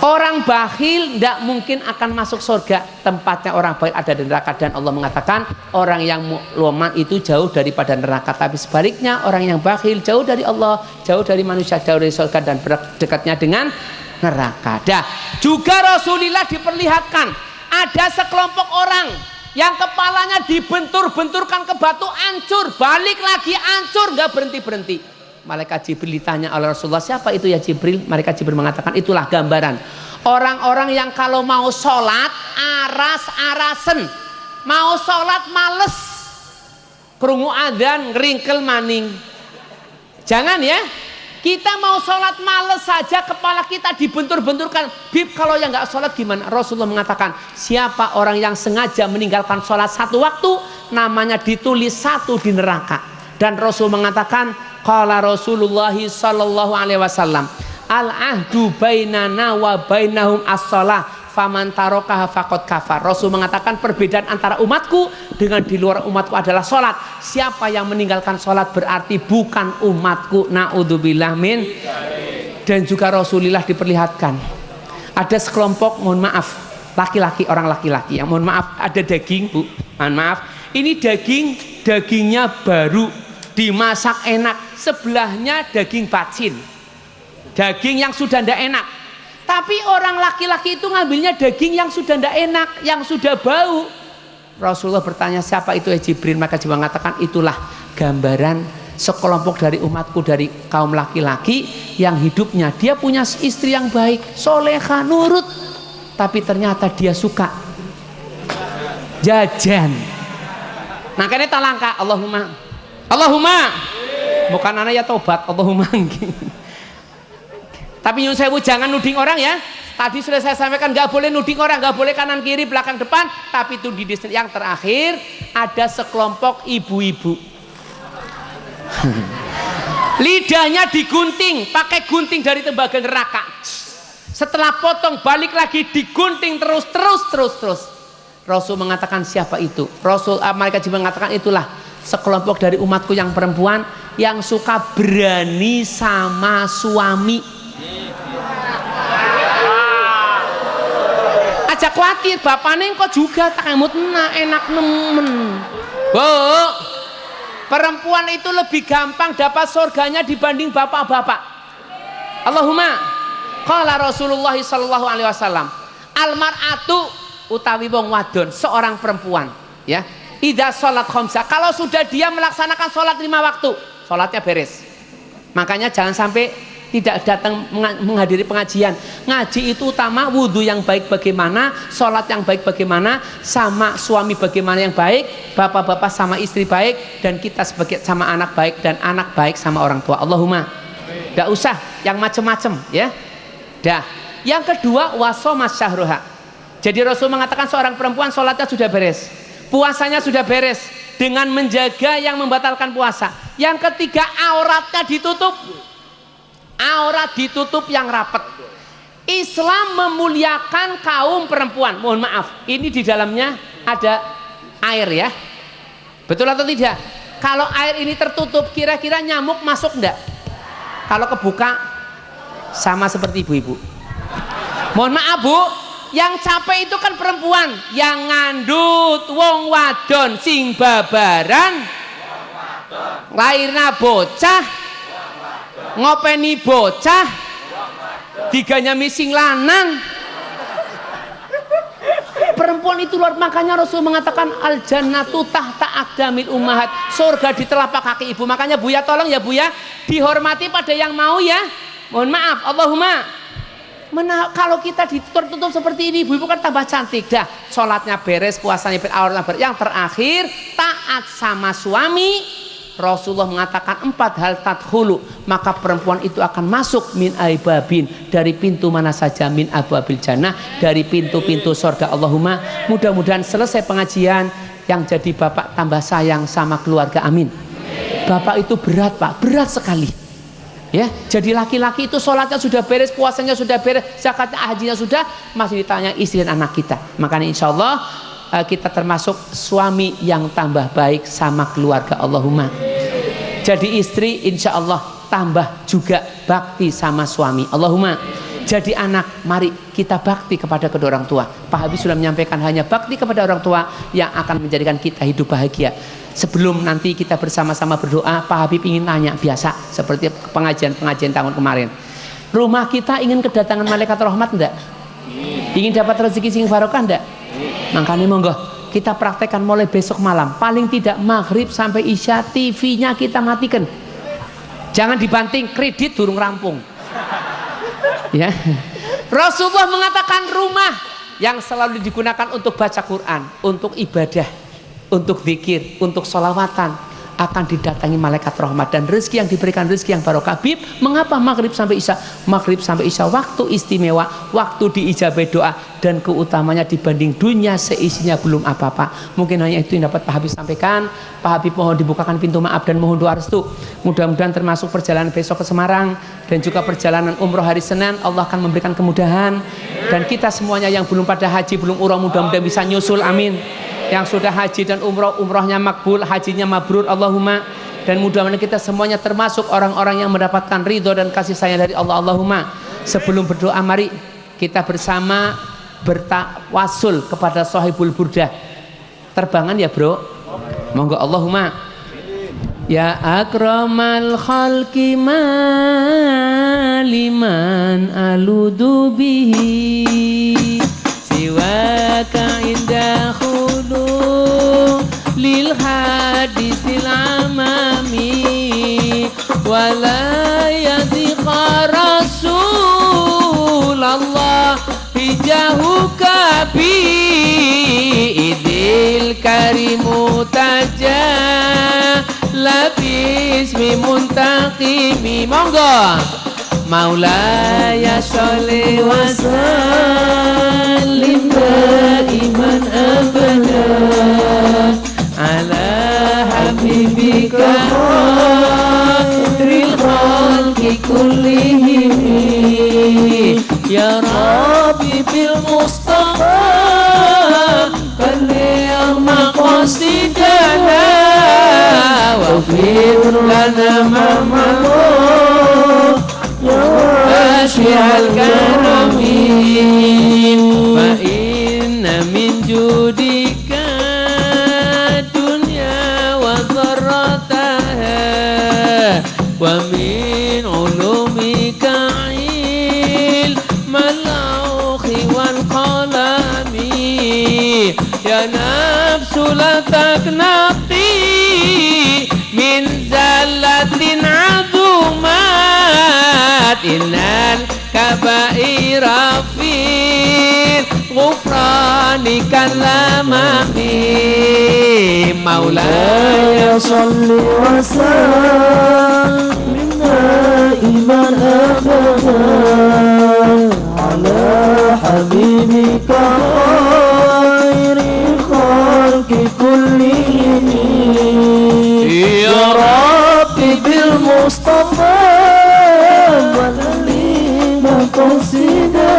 Orang bakhil tidak mungkin akan masuk surga, tempatnya orang bakhil ada di neraka, dan Allah mengatakan orang yang loman itu jauh daripada neraka. Tapi sebaliknya orang yang bakhil jauh dari Allah, jauh dari manusia, jauh dari surga dan berdekatnya dengan neraka. Dah juga Rasulullah diperlihatkan ada sekelompok orang yang kepalanya dibentur-benturkan ke batu, hancur, balik lagi hancur, nggak berhenti-berhenti. Malaikat Jibril ditanya oleh Rasulullah, siapa itu ya Jibril? Malaikat Jibril mengatakan itulah gambaran orang-orang yang kalau mau sholat aras-arasen, mau sholat males, krungu adzan ngeringkel maning. Jangan ya, kita mau sholat males saja kepala kita dibentur-benturkan. Bib kalau yang nggak sholat gimana? Rasulullah mengatakan siapa orang yang sengaja meninggalkan sholat satu waktu, namanya ditulis satu di neraka. Dan Rasul mengatakan qala Rasulullah sallallahu alaihi wasallam al ahdu bainana wa bainahum as-shalah faman tarakaha faqad kafar. Rasul mengatakan perbedaan antara umatku dengan di luar umatku adalah sholat. Siapa yang meninggalkan sholat berarti bukan umatku. Naudzubillah min. Dan juga Rasulullah diperlihatkan ada sekelompok, mohon maaf, laki-laki, orang laki-laki yang mohon maaf ada daging bu, mohon maaf, ini dagingnya baru dimasak enak, sebelahnya daging bacin, daging yang sudah tidak enak. Tapi orang laki-laki itu ngambilnya daging yang sudah tidak enak, yang sudah bau. Rasulullah bertanya siapa itu ya Jibril, maka Jibril mengatakan itulah gambaran sekelompok dari umatku dari kaum laki-laki yang hidupnya dia punya istri yang baik, soleha, nurut, tapi ternyata dia suka jajan. Makanya talangka, Allahumma bukan anak ya tobat, Allahumma. Tapi nyun sewu jangan nuding orang ya. Tadi sudah saya sampaikan nggak boleh nuding orang, nggak boleh kanan kiri belakang depan. Tapi itu di yang terakhir ada sekelompok ibu-ibu. Lidahnya digunting, pakai gunting dari tembaga neraka. Setelah potong balik lagi digunting terus. Rasul mengatakan siapa itu? Malaikat Jibril mengatakan itulah sekelompok dari umatku yang perempuan yang suka berani sama suami. Aja khawatir bapaknya kok juga tak emut enak nemen. Bu, perempuan itu lebih gampang dapat surganya dibanding bapak-bapak. Allahumma qala Rasulullah sallallahu alaihi wasallam almar'atu utawi wong wadon, seorang perempuan ya, idza sholat khamsa, kalau sudah dia melaksanakan sholat 5 waktu, sholatnya beres. Makanya jangan sampai tidak datang menghadiri pengajian. Ngaji itu utama, wudhu yang baik bagaimana, sholat yang baik bagaimana, sama suami bagaimana yang baik, bapak-bapak sama istri baik, dan kita sebagai sama anak baik, dan anak baik sama orang tua. Allahumma. Tidak usah yang macam-macam ya. Dah. Yang kedua, wasomas syahruha. Jadi Rasul mengatakan seorang perempuan sholatnya sudah beres, puasanya sudah beres dengan menjaga yang membatalkan puasa. Yang ketiga, auratnya ditutup. Aurat ditutup yang rapat. Islam memuliakan kaum perempuan. Mohon maaf, ini di dalamnya ada air ya. Betul atau tidak? Kalau air ini tertutup, kira-kira nyamuk masuk enggak? Kalau kebuka, sama seperti ibu-ibu. Mohon maaf Bu, yang capek itu kan perempuan, yang ngandut wong wadon sing babaran, lahirna bocah, ngopeni bocah, diganya mising lanang. Perempuan itu luar, makanya Rasul mengatakan al jannatu tahta aqdamil ummahat, surga di telapak kaki ibu. Makanya Buya tolong ya Buya, dihormati pada yang mau ya. Mohon maaf, Allahumma. Kalau kita tertutup seperti ini, ibu-ibu kan tambah cantik dah. Sholatnya beres, puasanya beres, auratnya beres. Yang terakhir, taat sama suami. Rasulullah mengatakan 4 hal tadkhulu, maka perempuan itu akan masuk min aibabin, dari pintu mana saja, min abwabil jannah, dari pintu-pintu surga. Allahumma, mudah-mudahan selesai pengajian yang jadi bapak tambah sayang sama keluarga, amin. Bapak itu berat Pak, berat sekali. Ya, jadi laki-laki itu sholatnya sudah beres, puasanya sudah beres, zakatnya, hajinya sudah, masih ditanya istri dan anak kita. Makanya insya Allah kita termasuk suami yang tambah baik sama keluarga. Allahumma. Jadi istri insya Allah tambah juga bakti sama suami. Allahumma. Jadi anak, mari kita bakti kepada kedua orang tua. Pak Habib sudah menyampaikan, hanya bakti kepada orang tua yang akan menjadikan kita hidup bahagia. Sebelum nanti kita bersama-sama berdoa, Pak Habib ingin tanya, biasa seperti pengajian-pengajian tahun kemarin, rumah kita ingin kedatangan malaikat rahmat enggak? Ingin dapat rezeki sing barokah enggak? Makanya monggo kita praktekkan mulai besok malam, paling tidak maghrib sampai isya, TV-nya kita matikan. Jangan dibanting, kredit durung rampung. Ya. Rasulullah mengatakan rumah yang selalu digunakan untuk baca Quran, untuk ibadah, untuk zikir, untuk sholawatan, akan didatangi malaikat rahmat, dan rezeki yang diberikan rezeki yang barokah. Bib, mengapa maghrib sampai isya? Maghrib sampai isya waktu istimewa, waktu diijabai doa, dan keutamanya dibanding dunia seisinya belum apa-apa. Mungkin hanya itu yang dapat Pak Habib sampaikan. Pak Habib mohon dibukakan pintu maaf dan mohon doa restu. Mudah-mudahan termasuk perjalanan besok ke Semarang dan juga perjalanan umroh hari Senin, Allah akan memberikan kemudahan, dan kita semuanya yang belum pada haji, belum umroh, mudah-mudahan bisa nyusul, amin. Yang sudah haji dan umroh, umrohnya makbul, hajinya mabrur, Allahumma. Dan mudah-mudahan kita semuanya termasuk orang-orang yang mendapatkan ridho dan kasih sayang dari Allah, Allahumma. Sebelum berdoa, mari kita bersama bertawasul kepada Sahibul Burdah. Terbangan ya bro, monggo. Allahumma ya akramal khalqi maliman aludu bihi siwaka indah lil hadisil amami wala yadhiqa Rasulullah hijahuka bi idil karimu tajah labismi muntaqimi. Monggo Maulaya sholli wa sallim daiman abada ala habibika khairil khalqi kullihim ya Rabbi bil Mustafa balligh maqasidana wa fir lana ma'mur Asyi'al karamin fa inna min judika dunya wa dharrataha wa min ulumika ilmal lawhi wal qalami ya nafsu la taknati min zallatin azumat innal kabaira fil ghufrani kalamami maulaya صل وسلم دائما أبدا على حبيبك خير خلق كلهم يا ربي بالمصطفى والذين قصدا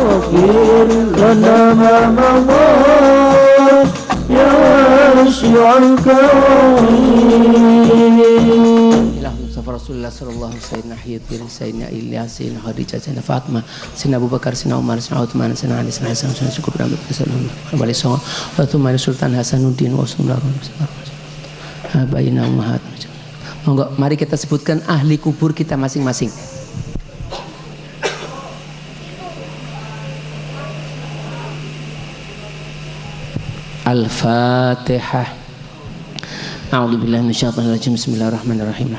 واغفر لنا ما مضى يا واسع الكريم Mustafa Rasulullah sallallahu sayyidina Hiddir sayyidina Ilyas sayyidina Khadijah sayyidina Fatimah sayyidina Abu Bakar sayyidina Umar sayyidina Uthman sayyidina Ali sayyidina Hasan sayyidina Syukur bin Abdul sallallahu alaihi wasallam wa Tumani Sultan Hasanuddin wa Sultan Abayina Ummahat. Monggo mari kita sebutkan ahli kubur kita masing-masing. Al-Fatihah. A'udzubillahi minasyaitonir rajim. Bismillahirrahmanirrahim.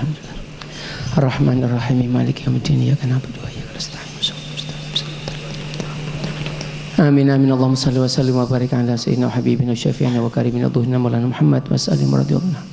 Ar-Rahmanir-Rahim. Maliki yaumiddin. Iyyaka na'budu wa iyyaka nasta'in. Amin amin. Allahumma shalli wa sallim wa barik ala sayyidina wa habibina wa syafi'ina wa karimina dhuhna maulana Muhammad wa sallim radhiyallahu.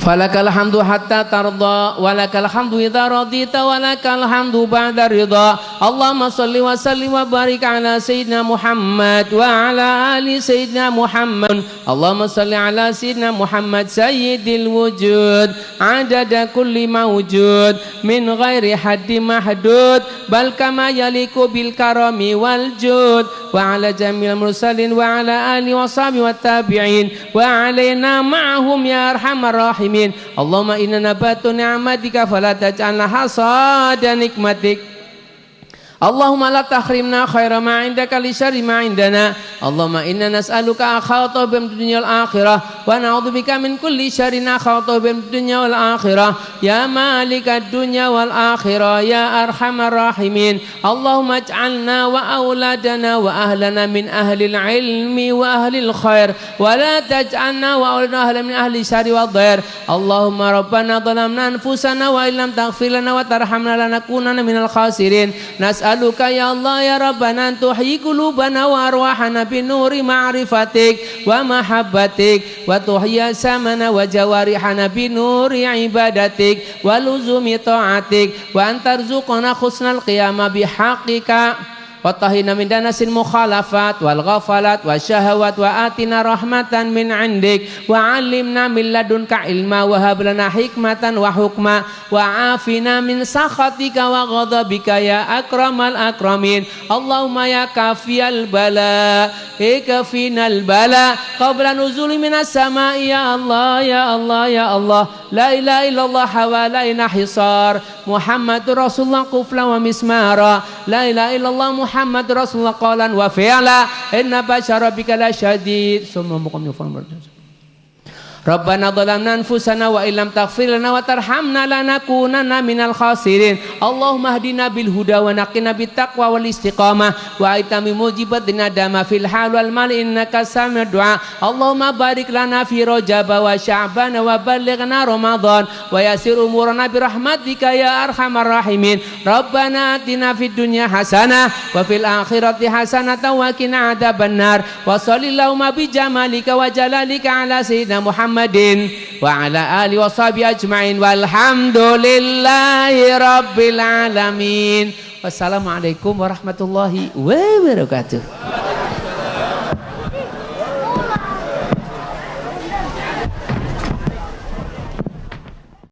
Falakal hamdu hatta tarda walakal hamdu idza radita walakal hamdu ba'da ridha. Allahumma shalli wa sallim wa barik ala sayyidina Muhammad wa ala ali sayyidina Muhammad. Allahumma shalli ala sayyidina Muhammad sayyidil wujud adada kulli mawjud min ghairi haddi mahdud bal kama yaliku bil karami wal jud wa ala jamil mursalin wa ala ali wa sahbihi wa tabi'in wa alaina ma'ahum ya arhamar rahimin. Allahumma inna nabatu ni'matika fala taj'alna hasada nikmatik. Allahumma la tahrimna khaira ma indaka li syarri ma indana. Allahumma inna nas'aluka akhawata bim dunya wal akhirah wa na'udzubika min kulli syarrin akhawata bim dunya wal akhirah ya malikad dunya wal akhirah ya arhamar rahimin. Allahumma ij'alna wa auladana wa ahlana min ahlil ilmi wa ahlil khair wa la taj'alna wa auladana ahlan min ahli syarri wad dhair. Allahumma rabbana dhalamna anfusana wa illam taghfir lana wa tarhamna lanakunanna minal khasirin. Nas'aluka ya Allah ya Rabbana an tuhyi qulubana wa arwahana bi nuri ma'rifatik wa mahabbatik wa tuhyi samana wa jawarihana bi nuri ibadatik wa luzumi ta'atik wa antarzuqna husnal qiyamah bi haqqika wa tahina min danasin mukhalafat wal ghafalat wa syahawat wa atina rahmatan min indik wa alimna min ladunka ilma wa hab lana hikmatan wa hukma wa afina min sakhatika wa ghadabika ya akramal akramin. Allahumma ya kafiyal bala ikfinal bala qabla nuzuli minas samai ya Allah ya Allah ya Allah la ilaha illallah hawalaina hisar Muhammadur Rasulullah qufla wa mismara la ilaha illallah Muhammad Rasulullah qalan wa fi'la inna basyara bika la syadid summa muqam yufan. Rabbana dhalamna anfusana wa illam taghfir lana wa tarhamna lanakunanna minal khasirin. Allahumma hdina bil huda wa naqina bit taqwa wal istiqamah wa aitami mujibat dinadama fil hal wal mal innaka sami'ud du'a. Allahumma barik lana fi Rajab wa Sya'ban wa ballighna Ramadan wa yassir umurana bi rahmatika ya arhamar rahimin. Rabbana atina fid dunya hasanah wa fil akhirati hasanah wa qina adzabannar. Wa sallallahu bi jamalika wa jalalika ala sayyidina Muhammad wa ala alihi wa sahbihi ajma'in walhamdulillahi rabbil alamin. Wassalamualaikum warahmatullahi wabarakatuh.